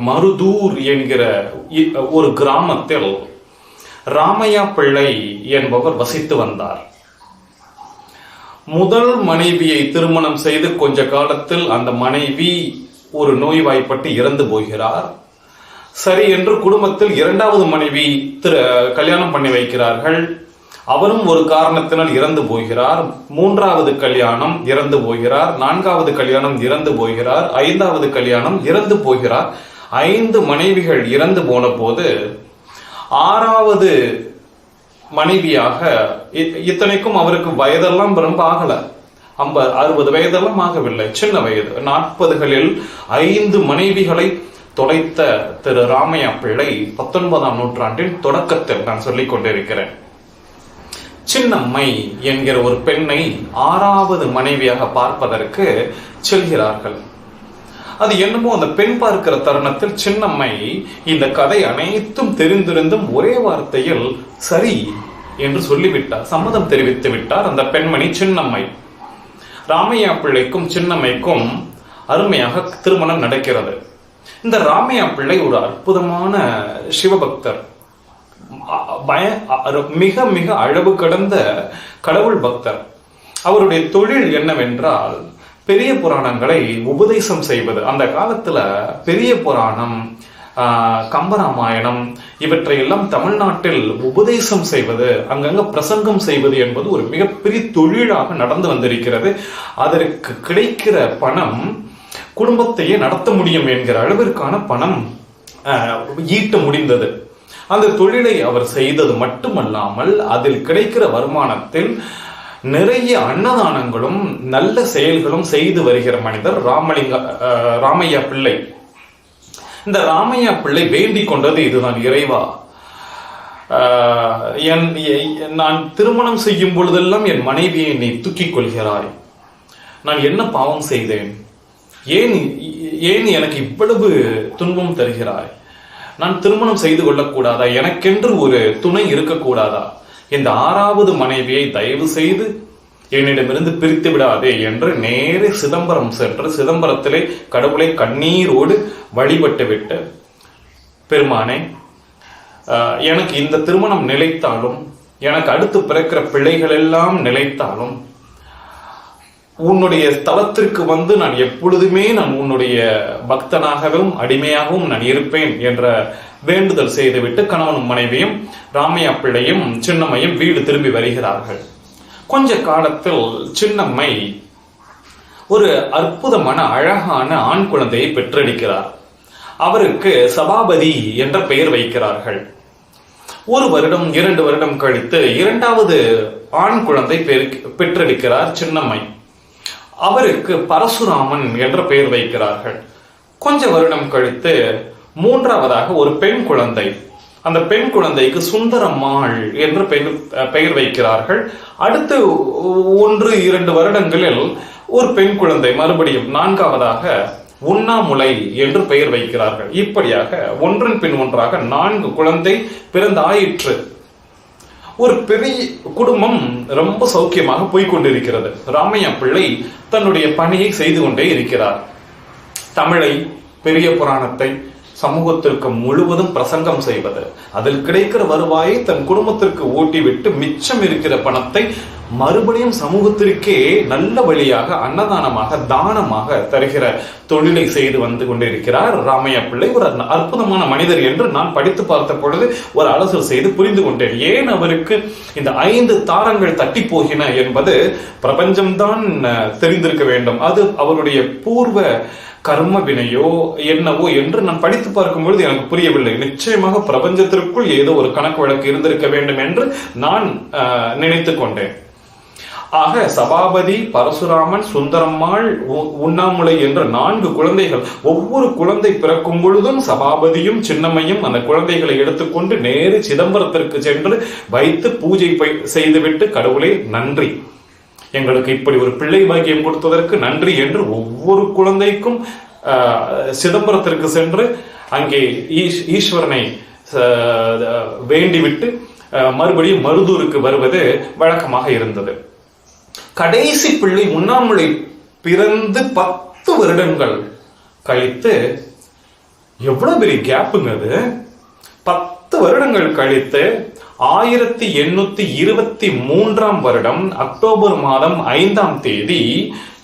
மருதூர் என்கிற ஒரு கிராமத்தில் ராமையா பிள்ளை என்பவர் வசித்து வந்தார். முதல் மனைவியை திருமணம் செய்து கொஞ்ச காலத்தில் அந்த மனைவி ஒரு நோய்வாய்ப்பட்டு இறந்து போகிறார். சரி என்று குடும்பத்தில் இரண்டாவது மனைவி கல்யாணம் பண்ணி வைக்கிறார்கள். அவரும் ஒரு காரணத்தினால் இறந்து போகிறார். மூன்றாவது கல்யாணம் இறந்து போகிறார். நான்காவது கல்யாணம் இறந்து போகிறார். ஐந்தாவது கல்யாணம் இறந்து போகிறார். 5 மனைவிகள் இறந்து போன போது ஆறாவது மனைவியாக, இத்தனைக்கும் அவருக்கு வயதெல்லாம் ரொம்ப ஆகல, 50-60 வயதெல்லாம் ஆகவில்லை, சின்ன வயது, 40களில் 5 மனைவிகளை தொலைத்த திரு ராமையா பிள்ளை 19ஆம் நூற்றாண்டின் தொடக்கத்தில் நான் சொல்லிக் கொண்டிருக்கிறேன். சின்னம்மை என்கிற ஒரு பெண்ணை 6வது மனைவியாக பார்ப்பதற்கு செல்கிறார்கள். அது என்னமோ அந்த பெண் பார்க்கிற தருணத்தில் சின்னம்மை இந்த கதை அனைத்தும் தெரிந்திருந்தும் ஒரே வார்த்தையில் சரி என்று சொல்லிவிட்டார், சம்மதம் தெரிவித்து விட்டார் அந்த பெண்மணி சின்னம்மை. ராமையா பிள்ளைக்கும் சின்னம்மைக்கும் அருமையாக திருமணம் நடக்கிறது. இந்த ராமையா பிள்ளை ஒரு அற்புதமான சிவபக்தர், மிக மிக அளவு கடந்த கடவுள் பக்தர். அவருடைய தொழில் என்னவென்றால் பெரிய புராணங்களை உபதேசம் செய்வது. அந்த காலத்துல பெரிய புராணம், கம்பராமாயணம் இவற்றையெல்லாம் தமிழ்நாட்டில் உபதேசம் செய்வது, அங்கங்க பிரசங்கம் செய்வது என்பது ஒரு மிகப்பெரிய தொழிலாக நடந்து வந்திருக்கிறது. அதற்கு கிடைக்கிற பணம் குடும்பத்தையே நடத்த முடியும் என்கிற அளவிற்கான பணம் ஈட்ட முடிந்தது. அந்த தொழிலை அவர் செய்தது மட்டுமல்லாமல் அதில் கிடைக்கிற வருமானத்தில் நிறைய அன்னதானங்களும் நல்ல செயல்களும் செய்து வருகிற மனிதர் ராமையா பிள்ளை. இந்த ராமையா பிள்ளை வேண்டிக் கொண்டது இதுதான்: இறைவா, நான் திருமணம் செய்யும் பொழுதெல்லாம் என் மனைவியை நீ தூக்கிக் கொள்கிறாய். நான் என்ன பாவம் செய்தேன்? ஏன் எனக்கு இவ்வளவு துன்பம் தருகிறாய்? நான் திருமணம் செய்து கொள்ளக்கூடாதா? எனக்கென்று ஒரு துணை இருக்கக்கூடாதா? இந்த 6வது மனைவியை தயவு செய்து என்னிடமிருந்து பிரித்து விடாதே என்று நேரே சிதம்பரம் சென்று சிதம்பரத்திலே கடவுளை கண்ணீரோடு வழிபட்டு விட்டு, பெருமானே, எனக்கு இந்த திருமணம் நிலைத்தாலும், எனக்கு அடுத்து பிறக்கிற பிள்ளைகள் எல்லாம் நிலைத்தாலும், உன்னுடைய ஸ்தலத்திற்கு வந்து நான் எப்பொழுதுமே உன்னுடைய பக்தனாகவும் அடிமையாகவும் நான் இருப்பேன் என்ற வேண்டுதல் செய்துவிட்டு கணவனும் மனைவியும் ராமையா பிள்ளையும் சின்னம்மையும் வீடு திரும்பி வருகிறார்கள். கொஞ்ச காலத்தில் சின்னம்மை ஒரு அற்புதமான அழகான ஆண் குழந்தையை பெற்றெடுக்கிறார். அவருக்கு சபாபதி என்ற பெயர் வைக்கிறார்கள். 1 வருடம் 2 வருடம் கழித்து 2வது ஆண் குழந்தை பெற்றெடுக்கிறார் சின்னம்மை. அவருக்கு பரசுராமன் என்ற பெயர் வைக்கிறார்கள். கொஞ்ச வருடம் கழித்து 3வதாக ஒரு பெண் குழந்தை. அந்த பெண் குழந்தைக்கு சுந்தரம்மாள் என்று பெயர் வைக்கிறார்கள். அடுத்து 1-2 வருடங்களில் ஒரு பெண் குழந்தை, மறுபடியும் 4வதாக உண்ணாமுலை என்று பெயர் வைக்கிறார்கள். இப்படியாக ஒன்றன் பின் ஒன்றாக 4 குழந்தை பிறந்தாயிற்று. ஒரு பெரிய குடும்பம் ரொம்ப சௌக்கியமாக போய்கொண்டிருக்கிறது. ராமையா பிள்ளை தன்னுடைய பணியை செய்து கொண்டே இருக்கிறார். தமிழை, பெரிய புராணத்தை சமூகத்திற்கு முழுவதும் பிரசங்கம் செய்வது, அதில் கிடைக்கிற வருவாயை தன் குடும்பத்திற்கு ஓட்டிவிட்டு மிச்சம் இருக்கிற பணத்தை மறுபடியும் சமூகத்திற்கே நல்ல வழியாக அன்னதானமாக தானமாக தருகிற தொழிலை செய்து வந்து கொண்டிருக்கிறார் ராமையா பிள்ளை. ஒரு அற்புதமான மனிதர் என்று நான் படித்து பார்த்த பொழுது ஒரு அலசல் செய்து புரிந்து கொண்டேன். ஏன் அவருக்கு இந்த 5 தாரங்கள் தட்டி போகின என்பது பிரபஞ்சம்தான் தெரிந்திருக்க வேண்டும். அது அவருடைய பூர்வ கர்ம வினையோ என்னவோ என்று நான் படித்து பார்க்கும்பொழுது எனக்கு புரியவில்லை. நிச்சயமாக பிரபஞ்சத்திற்குள் ஏதோ ஒரு கணக்கு வழக்கு இருந்திருக்க வேண்டும் என்று நான் நினைத்து கொண்டேன். ஆக சபாபதி, பரசுராமன், சுந்தரம்மாள், உண்ணாமுலை என்ற 4 குழந்தைகள். ஒவ்வொரு குழந்தை பிறக்கும் பொழுதும் சபாபதியும் சின்னம்மையும் அந்த குழந்தைகளை எடுத்துக்கொண்டு நேரு சிதம்பரத்திற்கு சென்று வைத்து பூஜை செய்துவிட்டு, கடவுளே நன்றி, எங்களுக்கு இப்படி ஒரு பிள்ளை பாக்கியம் கொடுத்ததற்கு நன்றி என்று ஒவ்வொரு குழந்தைக்கும் சிதம்பரத்திற்கு சென்று அங்கே ஈஸ்வரனை வேண்டிவிட்டு மறுபடியும் மருதூருக்கு வருவது வழக்கமாக இருந்தது. கடைசி பிள்ளை உண்ணாமுலை பிறந்து 10 வருடங்கள் கழித்து எவ்வளவு பெரிய கேப்புங்க அது. 10 வருடங்கள் கழித்து 1823 வருடம் அக்டோபர் மாதம் 5ஆம் தேதி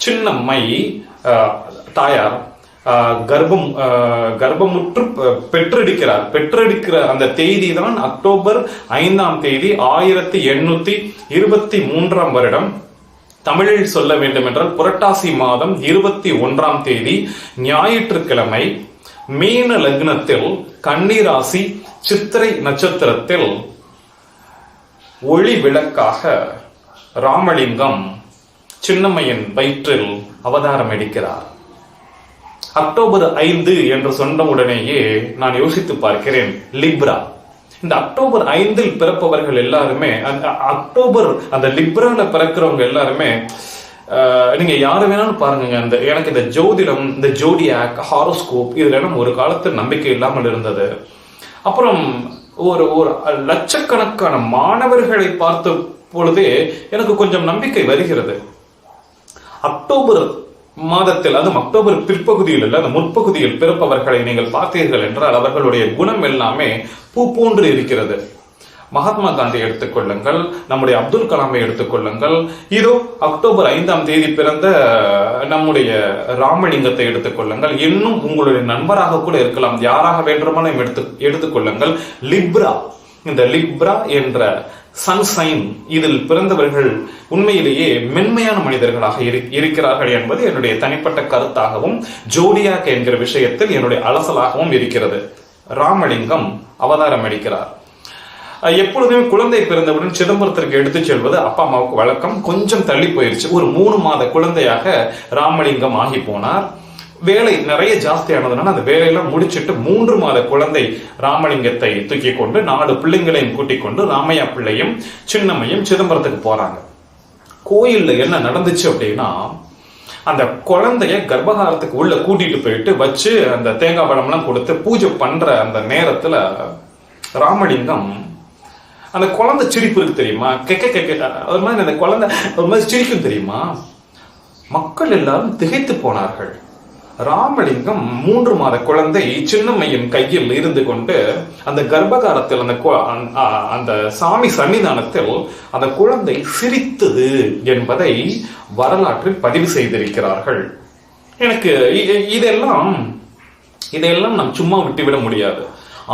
சின்னம்மை தாயார் கர்ப்பமுற்று பெற்றெடுக்கிற அந்த தேதி தான் அக்டோபர் 5ஆம் தேதி 1823 வருடம். தமிழில் சொல்ல வேண்டும் என்றால் புரட்டாசி மாதம் 21ஆம் தேதி ஞாயிற்றுக்கிழமை மீன லக்னத்தில் கன்னிராசி சித்திரை நட்சத்திரத்தில் ஒளி விளக்காக ராமலிங்கம் சின்னம்மையின் வயிற்றில் அவதாரம் எடுக்கிறார். அக்டோபர் 5 என்று சொன்ன உடனேயே நான் யோசித்து பார்க்கிறேன், லிப்ரா. இந்த அக்டோபர் 5 பிறப்பவர்கள் எல்லாருமே அக்டோபர் அந்த லிப்ரால பிறக்கிறவங்க எல்லாருமே நீங்க யாரு வேணாலும் பாருங்க. எனக்கு இந்த ஜோதிடம், இந்த ஜோடியாக், ஹாரோஸ்கோப் இதுல ஒரு காலத்தில் நம்பிக்கை இல்லாமல் இருந்தது. அப்புறம் ஒரு லட்சக்கணக்கான மாணவர்களை பார்த்த பொழுதே எனக்கு கொஞ்சம் நம்பிக்கை வருகிறது. அக்டோபர் மாதத்தில், அதுவும் அக்டோபர் பிற்பகுதியில் அல்ல, அந்த முற்பகுதியில் பிறப்பவர்களை நீங்கள் பார்த்தீர்கள் என்றால் அவர்களுடைய குணம் எல்லாமே பூ போன்று இருக்கிறது. மகாத்மா காந்தி எடுத்துக்கொள்ளுங்கள், நம்முடைய அப்துல் கலாமை எடுத்துக்கொள்ளுங்கள், இதோ அக்டோபர் 5ஆம் தேதி பிறந்த நம்முடைய ராமலிங்கத்தை எடுத்துக்கொள்ளுங்கள், இன்னும் உங்களுடைய நண்பராக கூட இருக்கலாம், யாராக வேண்டுமானும் எடுத்துக்கொள்ளுங்கள். லிப்ரா, இந்த லிப்ரா என்ற சன்சைன் இதில் பிறந்தவர்கள் உண்மையிலேயே மென்மையான மனிதர்களாக இருக்கிறார்கள் என்பது என்னுடைய தனிப்பட்ட கருத்தாகவும் ஜோடியாக் என்கிற விஷயத்தில் என்னுடைய அலசலாகவும் இருக்கிறது. ராமலிங்கம் அவதாரம் எடுக்கிறார். எப்பொழுதுமே குழந்தை பிறந்தவுடன் சிதம்பரத்திற்கு எடுத்துச் செல்வது அப்பா அம்மாவுக்கு வழக்கம். கொஞ்சம் தள்ளி போயிருச்சு. ஒரு 3 மாத குழந்தையாக ராமலிங்கம் ஆகி போனார். வேலை நிறைய ஜாஸ்தியானதுனால அந்த வேலையெல்லாம் முடிச்சிட்டு 3 மாத குழந்தை ராமலிங்கத்தை தூக்கி கொண்டு 4 பிள்ளைங்களையும் கூட்டிக் கொண்டு ராமையா பிள்ளையும் சின்னம்மையும் சிதம்பரத்துக்கு போறாங்க. கோயில்ல என்ன நடந்துச்சு அப்படின்னா, அந்த குழந்தைய கர்ப்பகாரத்துக்கு உள்ள கூட்டிட்டு போயிட்டு வச்சு அந்த தேங்காய் பழம் எல்லாம் கொடுத்து பூஜை பண்ற அந்த நேரத்துல ராமலிங்கம், அந்த குழந்தை சிரிப்பு இருக்கு தெரியுமா, ஒரு மாதிரி அந்த குழந்தை ஒரு மாதிரி சிரிக்கும் தெரியுமா, மக்கள் எல்லாரும் திகைத்து போனார்கள். ராமலிங்கம் 3 மாத குழந்தை சின்னம்மையின் கையில் இருந்து கொண்டு அந்த கர்ப்பகாரத்தில் அந்த சாமி சன்னிதானத்தில் அந்த குழந்தை சிரித்தது என்பதை வரலாற்றில் பதிவு செய்திருக்கிறார்கள். எனக்கு இதெல்லாம் நாம் சும்மா விட்டுவிட முடியாது.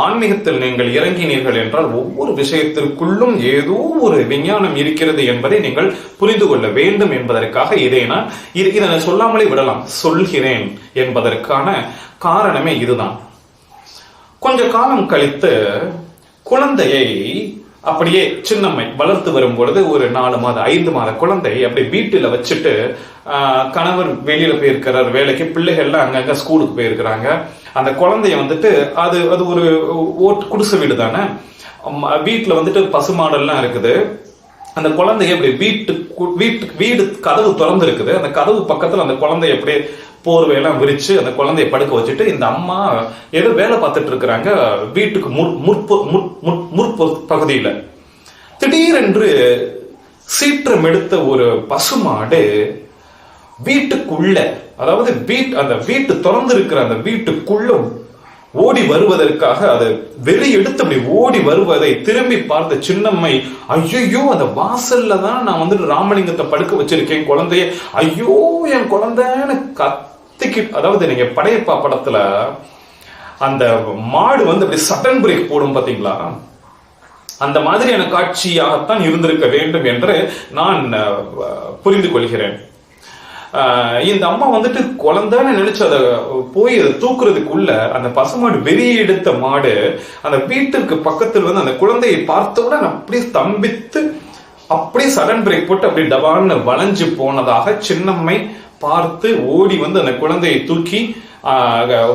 ஆன்மீகத்தில் நீங்கள் இறங்கினீர்கள் என்றால் ஒவ்வொரு விஷயத்திற்குள்ளும் ஏதோ ஒரு விஞ்ஞானம் இருக்கிறது என்பதை நீங்கள் புரிந்து கொள்ள வேண்டும் என்பதற்காக இதை சொல்லாமலே விடலாம், சொல்கிறேன் என்பதற்கான காரணமே இதுதான். கொஞ்ச காலம் கழித்து குழந்தையை அப்படியே சின்னம்மை வளர்த்து வரும் பொழுது ஒரு 4 மாத 5 மாத குழந்தை அப்படி வீட்டுல வச்சுட்டு கணவர் வெளியில போயிருக்கிறார் வேலைக்கு, பிள்ளைகள்லாம் அங்கங்க ஸ்கூலுக்கு போயிருக்கிறாங்க. அந்த குழந்தைய அது ஒரு குடிசை வீடு தானே, வீட்டுல பசுமாடெல்லாம் இருக்குது. அந்த குழந்தைய அப்படி வீடு கதவு திறந்து இருக்குது. அந்த கதவு பக்கத்துல அந்த குழந்தைய அப்படியே போர்வையெல்லாம் விரிச்சு அந்த குழந்தைய படுக்க வச்சுட்டு இந்த அம்மா ஏதோ வேலை பார்த்துட்டு இருக்கிறாங்க. வீட்டுக்கு முற்பகுதியில திடீரென்று சீற்றம் எடுத்த ஒரு பசுமாடு வீட்டுக்குள்ள, அதாவது அந்த வீட்டு திறந்து இருக்கிற அந்த வீட்டுக்குள்ள ஓடி வருவதற்காக அது வெறி எடுத்து அப்படி ஓடி வருவதை திரும்பி பார்த்த சின்னம்மை, ஐயோ அந்த வாசல்ல தான் நான் ராமலிங்கத்தை படுக்க வச்சிருக்கேன் குழந்தைய, ஐயோ என் குழந்தைன்னு கத்திக்கிட்டு, அதாவது நீங்க படையப்பா படத்துல அந்த மாடு அப்படி சடன் பிரேக் போடும் பாத்தீங்களா, அந்த மாதிரியான காட்சியாகத்தான் இருந்திருக்க வேண்டும் என்று நான் புரிந்து கொள்கிறேன். இந்த அம்மா குழந்தைன்னு நினைச்சு அதை போய் தூக்குறதுக்குள்ள அந்த பசுமாடு வெறிய எடுத்த மாடு அந்த வீட்டுக்கு பக்கத்தில் அந்த குழந்தையை பார்த்தவுடன் அப்படியே ஸ்தம்பித்து அப்படியே சடன் பிரேக் போட்டு அப்படி டபான்னு வளைஞ்சு போனதாக சின்னம்மை பார்த்து ஓடி அந்த குழந்தையை தூக்கி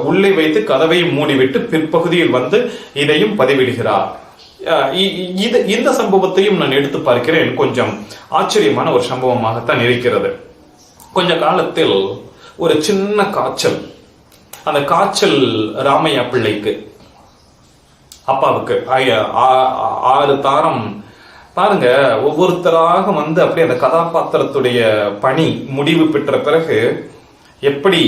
உள்ளே வைத்து கதவை மூடிவிட்டு பிற்பகுதியில் இதையும் பதிவிடுகிறார். இந்த சம்பவத்தையும் நான் எடுத்து பார்க்கிறேன். கொஞ்சம் ஆச்சரியமான ஒரு சம்பவமாகத்தான் இருக்கிறது. கொஞ்ச காலத்தில் ஒரு சின்ன காய்ச்சல், அந்த காய்ச்சல் ராமையா பிள்ளைக்கு அப்பாவுக்கு 6 தாரம் பாருங்க. ஒவ்வொருத்தராக அப்படியே அந்த கதாபாத்திரத்துடைய பணி முடிவு பெற்ற பிறகு எப்படி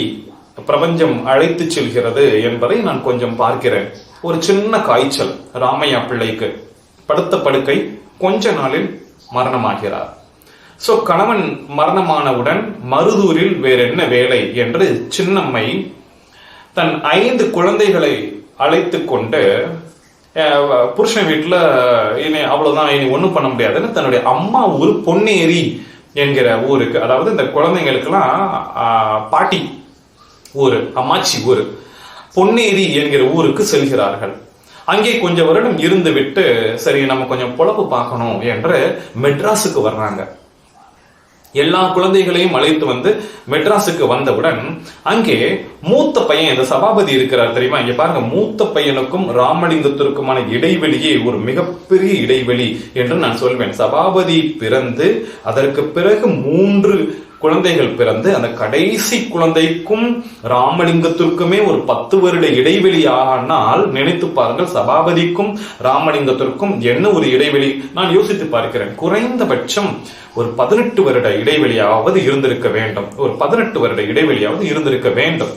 பிரபஞ்சம் அழைத்து செல்கிறது என்பதை நான் கொஞ்சம் பார்க்கிறேன். ஒரு சின்ன காய்ச்சல் ராமையா பிள்ளைக்கு, படுத்த படுக்கை, கொஞ்ச நாளில் மரணமாகிறார். சோ கணவன் மரணமானவுடன் மருதூரில் வேற என்ன வேலை என்று சின்னம்மை தன் 5 குழந்தைகளை அழைத்து கொண்டு புருஷன் வீட்டுல இனி அவ்வளவுதான், இனி ஒண்ணும் பண்ண முடியாதுன்னு தன்னுடைய அம்மா ஊர் பொன்னேரி என்கிற ஊருக்கு, அதாவது இந்த குழந்தைங்களுக்கெல்லாம் பாட்டி ஊரு, அம்மாச்சி ஊரு பொன்னேரி என்கிற ஊருக்கு செல்கிறார்கள். அங்கே கொஞ்சம் வருடம் இருந்து விட்டு சரி நம்ம கொஞ்சம் பொழப்பு பார்க்கணும் என்று மெட்ராஸுக்கு வர்றாங்க. எல்லா குழந்தைகளையும் அழைத்து வந்து மெட்ராஸுக்கு வந்தவுடன் அங்கே மூத்த பையன், இந்த சபாபதி இருக்கிறார் தெரியுமா, இங்க பாருங்க, மூத்த பையனுக்கும் ராமலிங்கத்திற்குமான இடைவெளியே ஒரு மிகப்பெரிய இடைவெளி என்று நான் சொல்வேன். சபாபதி பிறந்து அதற்கு பிறகு 3 குழந்தைகள் பிறந்து அந்த கடைசி குழந்தைக்கும் ராமலிங்கத்திற்குமே ஒரு 10 வருட இடைவெளி ஆனால் நினைத்து பாருங்கள், சபாபதிக்கும் ராமலிங்கத்திற்கும் என்ன ஒரு இடைவெளி. நான் யோசித்து பார்க்கிறேன், குறைந்தபட்சம் ஒரு 18 வருட இடைவெளியாவது இருந்திருக்க வேண்டும். ஒரு 18 வருட இடைவெளியாவது இருந்திருக்க வேண்டும்.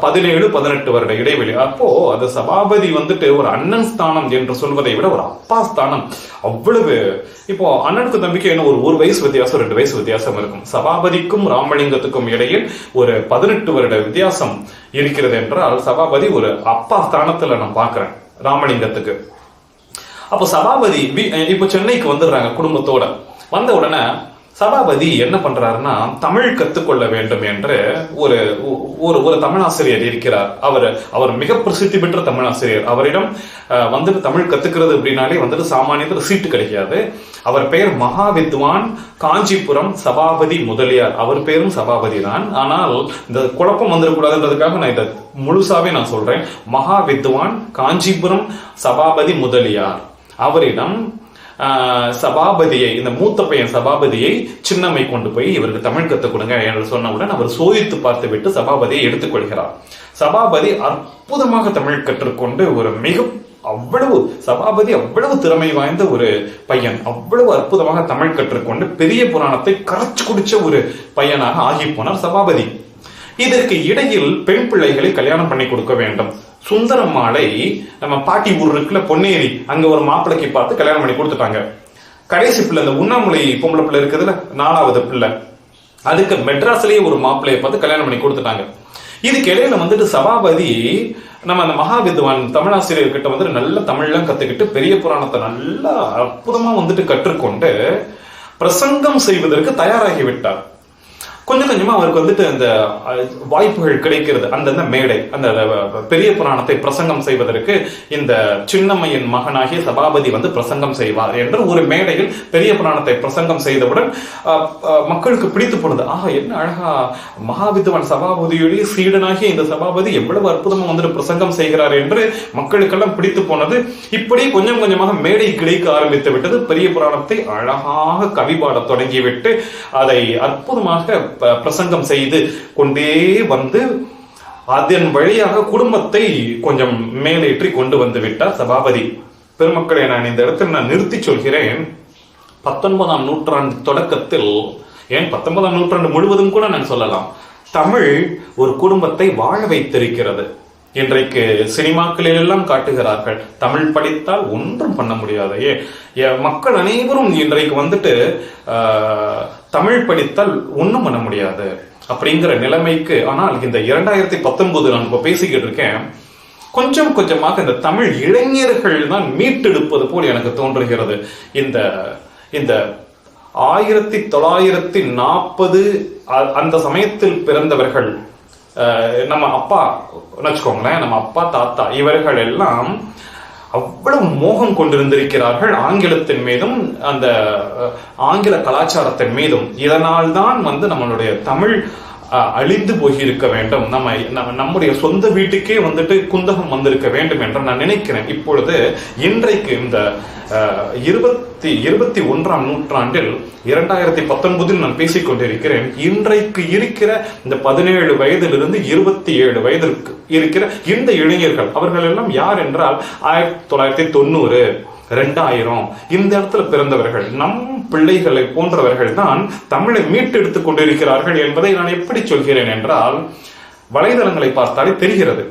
17-18 வருட இடைவெளி. அப்போ அது சபாபதி வந்துட்டு ஒரு அண்ணன் ஸ்தானம் என்று சொல்வதை விட ஒரு அப்பா ஸ்தானம். அவ்வளவு, இப்போ அண்ணனுக்கு தம்பிக்கு என்ன ஒரு வயசு வித்தியாசம், 2 வயசு வித்தியாசம் இருக்கும். சபாபதிக்கும் ராமலிங்கத்துக்கும் இடையில் ஒரு 18 வருட வித்தியாசம் இருக்கிறது என்றால் சபாபதி ஒரு அப்பா ஸ்தானத்துல நான் பாக்குறேன் ராமலிங்கத்துக்கு. அப்போ சபாபதி இப்ப சென்னைக்கு வந்துடுறாங்க குடும்பத்தோட. வந்த உடனே சபாபதி என்ன பண்றாருன்னா, தமிழ் கத்துக்கொள்ள வேண்டும் என்று ஒரு ஒரு தமிழாசிரியர் இருக்கிறார். அவர் மிக பிரசித்தி பெற்ற தமிழாசிரியர். அவரிடம் வந்துட்டு தமிழ் கத்துக்கிறது அப்படின்னாலே வந்துட்டு சாமானியத்தில் சீட்டு கிடைக்காது. அவர் பெயர் மகாவித்வான் காஞ்சிபுரம் சபாபதி முதலியார். அவர் பேரும் சபாபதி தான். ஆனால் இந்த குழப்பம் வந்துடக்கூடாதுன்றதுக்காக நான் இதை முழுசாவே நான் சொல்றேன். மகாவித்வான் காஞ்சிபுரம் சபாபதி முதலியார். அவரிடம் சபாபதியை, இந்த மூத்த பையன் சபாபதியை சின்னம்மை கொண்டு போய் இவருக்கு தமிழ் கத்துக் கொடுங்க என்று சொன்னவுடன் அவர் சோதித்து பார்த்து விட்டு சபாபதியை எடுத்துக்கொள்கிறார். சபாபதி அற்புதமாக தமிழ் கற்றுக்கொண்டு ஒரு சபாபதி அவ்வளவு திறமை வாய்ந்த ஒரு பையன், அவ்வளவு அற்புதமாக தமிழ் கற்றுக்கொண்டு பெரிய புராணத்தை கரைச்சு குடிச்ச ஒரு பையனாக ஆகி போனார் சபாபதி. இதற்கு இடையில் பெண் பிள்ளைகளை கல்யாணம் பண்ணி கொடுக்க வேண்டும். சுந்தரம்மாளை நம்ம பாட்டி ஊர் இருக்குல்ல பொன்னேரி, அங்க ஒரு மாப்பிள்ளைக்கு பார்த்து கல்யாணம் பண்ணி கொடுத்துட்டாங்க. கடைசி பிள்ளை, இந்த உண்ணாமலை பொம்பளை பிள்ளை இருக்குதுல்ல, 4வது பிள்ளை, அதுக்கு மெட்ராஸ்லயே ஒரு மாப்பிள்ளையை பார்த்து கல்யாணம் பண்ணி கொடுத்துட்டாங்க. இதுக்கு இடையில வந்துட்டு சபாபதி நம்ம அந்த மகாவித்வான் தமிழாசிரியர் கிட்ட வந்துட்டு நல்ல தமிழ்லாம் கத்துக்கிட்டு பெரிய புராணத்தை நல்லா அற்புதமா வந்துட்டு கற்றுக்கொண்டு பிரசங்கம் செய்வதற்கு தயாராகி விட்டார். கொஞ்சம் கொஞ்சமா அவருக்கு வந்துட்டு அந்த வாய்ப்புகள் கிடைக்கிறது. அந்த மேடை, அந்த பெரிய புராணத்தை பிரசங்கம் செய்வதற்கு இந்த சின்னம்மையின் மகனாகிய சபாபதி வந்து பிரசங்கம் செய்வார் என்று ஒரு மேடையில் பெரிய புராணத்தை பிரசங்கம் செய்தவுடன் மக்களுக்கு பிடித்து போனது. என்ன அழகா மகாவித்வான் சபாபதியுடைய சீடனாகிய இந்த சபாபதி எவ்வளவு அற்புதமா வந்துட்டு பிரசங்கம் செய்கிறார் என்று மக்களுக்கெல்லாம் பிடித்து போனது. இப்படி கொஞ்சம் கொஞ்சமாக மேடை கிடைக்க ஆரம்பித்து விட்டது. பெரிய புராணத்தை அழகாக கவிபாட தொடங்கிவிட்டு அதை அற்புதமாக பிரசங்கம் செய்து கொண்டே வந்து அதன் வழியாக குடும்பத்தை கொஞ்சம் மேலேற்றி கொண்டு வந்து விட்டார் சபாபதி. பெருமக்களை, நான் இந்த இடத்தில் நான் நிறுத்தி சொல்கிறேன், 19ஆம் நூற்றாண்டு தொடக்கத்தில், ஏன் 19ஆம் நூற்றாண்டு முழுவதும் கூட நான் சொல்லலாம், தமிழ் ஒரு குடும்பத்தை வாழ வைத்திருக்கிறது. இன்றைக்கு சினிமாக்களில் எல்லாம் காட்டுகிறார்கள், தமிழ் படித்தால் ஒன்றும் பண்ண முடியாது. மக்கள் அனைவரும் இன்றைக்கு வந்துட்டு தமிழ் படித்தால் ஒன்றும் பண்ண முடியாது அப்படிங்கிற நிலைமைக்கு. ஆனால் இந்த 2019 நான் இப்ப பேசிக்கிட்டு இருக்கேன், கொஞ்சம் கொஞ்சமாக இந்த தமிழ் இளைஞர்கள் தான் மீட்டெடுப்பது போல் எனக்கு தோன்றுகிறது. இந்த 1940 அந்த சமயத்தில் பிறந்தவர்கள், நம்ம அப்பா வச்சுக்கோங்களேன், நம்ம அப்பா தாத்தா இவர்கள் எல்லாம் அவ்வளவு மோகம் கொண்டிருந்திருக்கிறார்கள் ஆங்கிலத்தின் மீதும் அந்த ஆங்கில கலாச்சாரத்தின் மீதும். இதனால் தான் வந்து நம்மளுடைய தமிழ் அழிந்து போயிருக்க வேண்டும், நம்முடைய சொந்த வீட்டுக்கே வந்துட்டு குந்தகம் வந்திருக்க வேண்டும் என்று நான் நினைக்கிறேன். இப்பொழுது இன்றைக்கு இந்த 21ஆம் நூற்றாண்டில் 2019 நான் பேசிக்கொண்டிருக்கிறேன். இன்றைக்கு இருக்கிற இந்த 17 வயதிலிருந்து 27 வயதிற்கு இருக்கிற இந்த இளைஞர்கள், அவர்கள் எல்லாம் யார் என்றால் 1990 2000 இந்த இடத்துல பிறந்தவர்கள், நம் பிள்ளைகளை போன்றவர்கள் தான் தமிழை மீட்டெடுத்துக் கொண்டிருக்கிறார்கள் என்பதை நான் எப்படி சொல்கிறேன் என்றால், வலைதளங்களை பார்த்தாலே தெரிகிறது,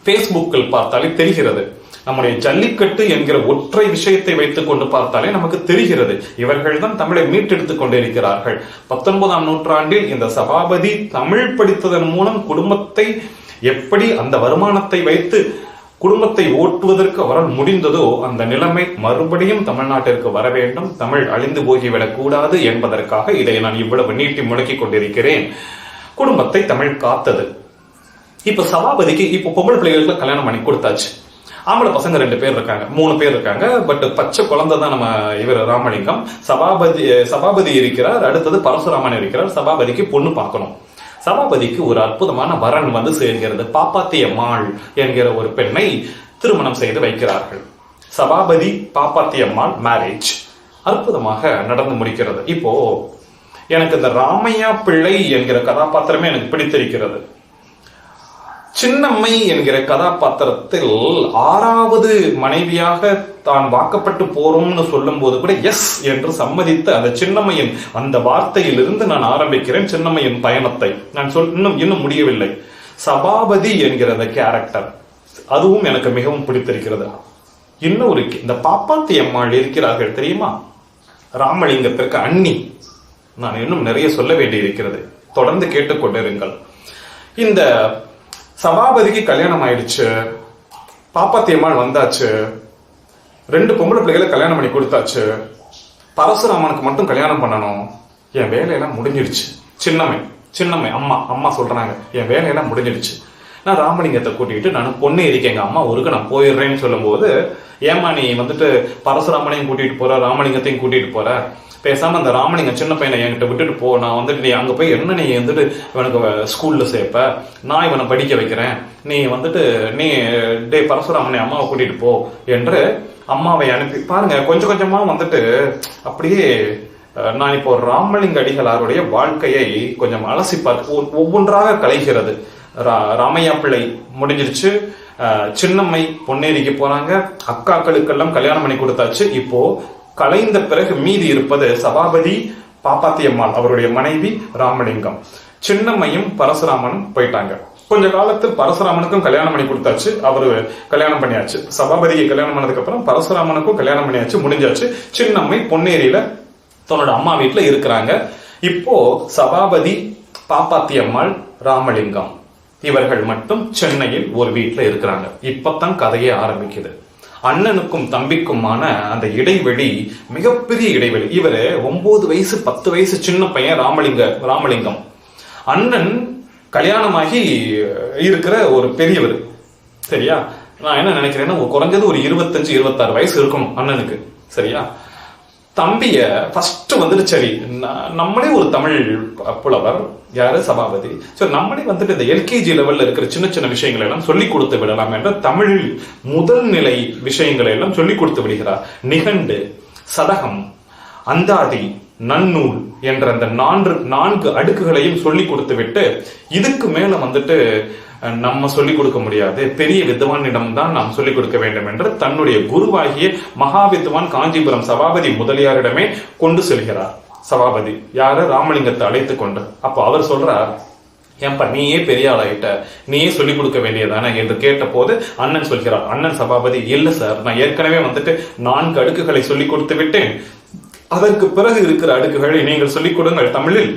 பேஸ்புக்கில் பார்த்தாலே தெரிகிறது. நம்முடைய ஜல்லிக்கட்டு என்கிற ஒற்றை விஷயத்தை வைத்துக் கொண்டு பார்த்தாலே நமக்கு தெரிகிறது இவர்கள் தான் தமிழை மீட்டெடுத்துக் கொண்டிருக்கிறார்கள். 19ஆம் நூற்றாண்டில் இந்த சபாபதி தமிழ் படித்ததன் மூலம் குடும்பத்தை எப்படி அந்த வருமானத்தை வைத்து குடும்பத்தை ஓட்டுவதற்கு அவரால் முடிந்ததோ அந்த நிலைமை மறுபடியும் தமிழ்நாட்டிற்கு வர வேண்டும், தமிழ் அழிந்து போகிவிடக் கூடாது என்பதற்காக இதை நான் இவ்வளவு நீட்டி முடக்கிக் கொண்டிருக்கிறேன். குடும்பத்தை தமிழ் காத்தது. இப்ப சபாபதிக்கு இப்ப பொம்பளை பிள்ளைகளுக்கு கல்யாணம் பண்ணி கொடுத்தாச்சு. ஆம்பளை பசங்க 2 பேர் இருக்காங்க, 3 பேர் இருக்காங்க. பட் பச்சை குழந்தை தான் நம்ம இவர் ராமலிங்கம். சபாபதி இருக்கிறார், அடுத்தது பரசுராமன் இருக்கிறார். சபாபதிக்கு பொண்ணு பார்க்கணும். சபாபதிக்கு ஒரு அற்புதமான வரன் வந்து சேர்கிறது. பாப்பாத்தி அம்மாள் என்கிற ஒரு பெண்ணை திருமணம் செய்து வைக்கிறார்கள். சபாபதி பாப்பாத்தி அம்மாள் மேரேஜ் அற்புதமாக நடந்து முடிக்கிறது. இப்போ எனக்கு இந்த ராமையா பிள்ளை என்கிற கதாபாத்திரமே எனக்கு பிடித்திருக்கிறது. சின்னம்மை என்கிற கதாபாத்திரத்தில் 6வது மனைவியாக தான் வாக்கப்பட்டு போறோம்னு சொல்லும் போது கூட எஸ் என்று சம்மதித்த அந்த சின்னம்மையின் அந்த வார்த்தையிலிருந்து நான் ஆரம்பிக்கிறேன் சின்னம்மையின் பயணத்தை. நான் இன்னும் முடியவில்லை. சபாபதி என்கிற அந்த கேரக்டர் அதுவும் எனக்கு மிகவும் பிடித்திருக்கிறது. இன்னும் இந்த பாப்பாத்தி அம்மாள் இருக்கிறார்கள் தெரியுமா, ராமலிங்கத்திற்கு அண்ணி. நான் இன்னும் நிறைய சொல்ல வேண்டி இருக்கிறது, தொடர்ந்து கேட்டுக்கொண்டிருங்கள். இந்த சபாபதிக்கு கல்யாணம் ஆயிடுச்சு, பாப்பாத்தி அம்மாள் வந்தாச்சு, 2 பொம்பளை பிள்ளைகளை கல்யாணம் பண்ணி கொடுத்தாச்சு. பரசுராமனுக்கு மட்டும் கல்யாணம் பண்ணணும், என் வேலையெல்லாம் முடிஞ்சிடுச்சு. சின்னம்மை அம்மா சொல்றாங்க, என் வேலையெல்லாம் முடிஞ்சிடுச்சு. நான் ராமலிங்கத்தை கூட்டிகிட்டு நான் பொண்ணு இருக்கேன், எங்க அம்மா ஊருக்கு நான் போயிடுறேன்னு சொல்லும் போது, ஏமா நீ வந்துட்டு பரசுராமனையும் கூட்டிட்டு போற, ராமலிங்கத்தையும் கூட்டிட்டு போற, பேசாம அந்த ராமலிங்கம் சின்ன பையனை என்கிட்ட விட்டுட்டு போ, நான் வந்துட்டு நீ அங்க போய் என்ன நீ வந்துட்டு இவனுக்கு ஸ்கூல்ல சேர்ப்ப, நான் இவனை படிக்க வைக்கிறேன், நீ வந்துட்டு நீ டே பரசுராமனை அம்மாவை கூட்டிட்டு போ என்று அம்மாவை அனுப்பி பாருங்க. கொஞ்சம் கொஞ்சமா வந்துட்டு அப்படியே நான் இப்போ ராமலிங்க அடிகளாருடைய வாழ்க்கையை கொஞ்சம் அலசி பார்க்க ஒவ்வொன்றாக கலைகிறது. ராமையா பிள்ளை முடிஞ்சிருச்சு, சின்னம்மை பொன்னேரிக்கு போறாங்க, அக்காக்களுக்கெல்லாம் கல்யாணம் பண்ணி கொடுத்தாச்சு. இப்போ கலைந்த பிறகு மீதி இருப்பது சபாபதி, பாப்பாத்தி அம்மாள் அவருடைய மனைவி, ராமலிங்கம். சின்னம்மையும் பரசுராமனும் போயிட்டாங்க. கொஞ்ச காலத்தில் பரசுராமனுக்கும் கல்யாணம் பண்ணி கொடுத்தாச்சு, அவரு கல்யாணம் பண்ணியாச்சு. சபாபதியை கல்யாணம் பண்ணதுக்கு அப்புறம் பரசுராமனுக்கும் கல்யாணம் பண்ணியாச்சு, முடிஞ்சாச்சு. சின்னம்மை பொன்னேரியில தன்னோட அம்மா வீட்டுல இருக்கிறாங்க. இப்போ சபாபதி, பாப்பாத்தி அம்மாள், ராமலிங்கம் இவர்கள் மட்டும் சென்னையில் ஒரு வீட்டுல இருக்கிறாங்க. இப்பதான் கதையே ஆரம்பிக்குது. அண்ணனுக்கும் தம்பிக்குமான அந்த இடைவெளி மிகப்பெரிய இடைவெளி. இவரு 9 வயசு 10 வயசு சின்ன பையன் ராமலிங்கம். அண்ணன் கல்யாணமாகி இருக்கிற ஒரு பெரியவர். சரியா, நான் என்ன நினைக்கிறேன்னா குறைஞ்சது ஒரு 25-26 வயசு இருக்கணும் அண்ணனுக்கு. சரியா, தம்பிய ஃபர்ஸ்ட் வந்துட்டு சரி நம்மளே ஒரு தமிழ் புலவர், யாரு சபாபதி, சரி நம்மளே வந்துட்டு இந்த எல்கேஜி லெவல்ல இருக்கிற சின்ன சின்ன விஷயங்களை எல்லாம் சொல்லிக் கொடுத்து விடலாம் என்ற தமிழில் முதல் நிலை விஷயங்களை எல்லாம் சொல்லிக் கொடுத்து விடுகிறார். நிகண்டு, சதகம், அந்தாதி, நன்னூல் என்ற அந்த 4 அடுக்குகளையும் சொல்லிக் கொடுத்து விட்டு இதுக்கு மேல வந்துட்டு நம்ம சொல்லிக் கொடுக்க முடியாது, பெரிய வித்வானிடம் தான் நாம் சொல்லிக் கொடுக்க வேண்டும் என்று தன்னுடைய குருவாகிய மகா வித்வான் காஞ்சிபுரம் சபாபதி முதலியாரிடமே கொண்டு செல்கிறார். சபாபதி யாரு, ராமலிங்கத்தை அழைத்து கொண்டு. அப்போ அவர் சொல்றார், ஏன்பா நீயே பெரிய ஆளாயிட்ட, நீயே சொல்லிக் கொடுக்க வேண்டியதானே என்று கேட்ட போது அண்ணன் சொல்கிறார். அண்ணன் சபாபதி, இல்ல சார், நான் ஏற்கனவே வந்துட்டு 4 அடுக்குகளை சொல்லிக் கொடுத்து விட்டேன், அதற்கு பிறகு இருக்கிற அடுக்குகளை நீங்கள் சொல்லிக் கொடுங்கள் தமிழில்.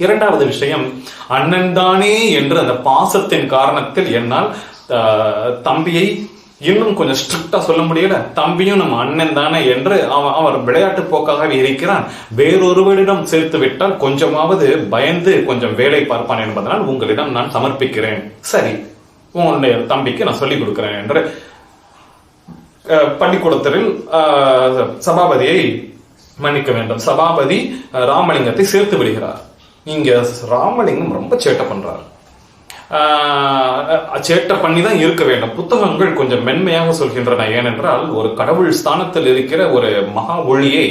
2வது விஷயம், அண்ணன் தானே என்று அந்த பாசத்தின் காரணத்தில் என்னால் தம்பியை இன்னும் கொஞ்சம் ஸ்ட்ரிக்டா சொல்ல முடியல. தம்பியும் நம்ம அண்ணன் தானே என்று அவர் விளையாட்டு போக்காகவே இருக்கிறான். வேறொருவரிடம் சேர்த்து விட்டால் கொஞ்சமாவது பயந்து கொஞ்சம் வேலை பார்ப்பான் என்பதனால் உங்களிடம் நான் சமர்ப்பிக்கிறேன். சரி, உங்களுடைய தம்பிக்கு நான் சொல்லிக் கொடுக்கிறேன் என்று பள்ளிக்கூடத்தில் சபாபதியை மன்னிக்க வேண்டும், சபாபதி ராமலிங்கத்தை சேர்த்து விடுகிறார். இங்க ராமலிங்கம் ரொம்ப சேட்டை பண்றாரு. சேட்டை பண்ணி தான் இருக்க வேண்டும். புத்தகங்கள் கொஞ்சம் மென்மையாக சொல்கின்றன. ஏனென்றால் ஒரு கடவுள் ஸ்தானத்தில் இருக்கிற ஒரு மகா ஒளியை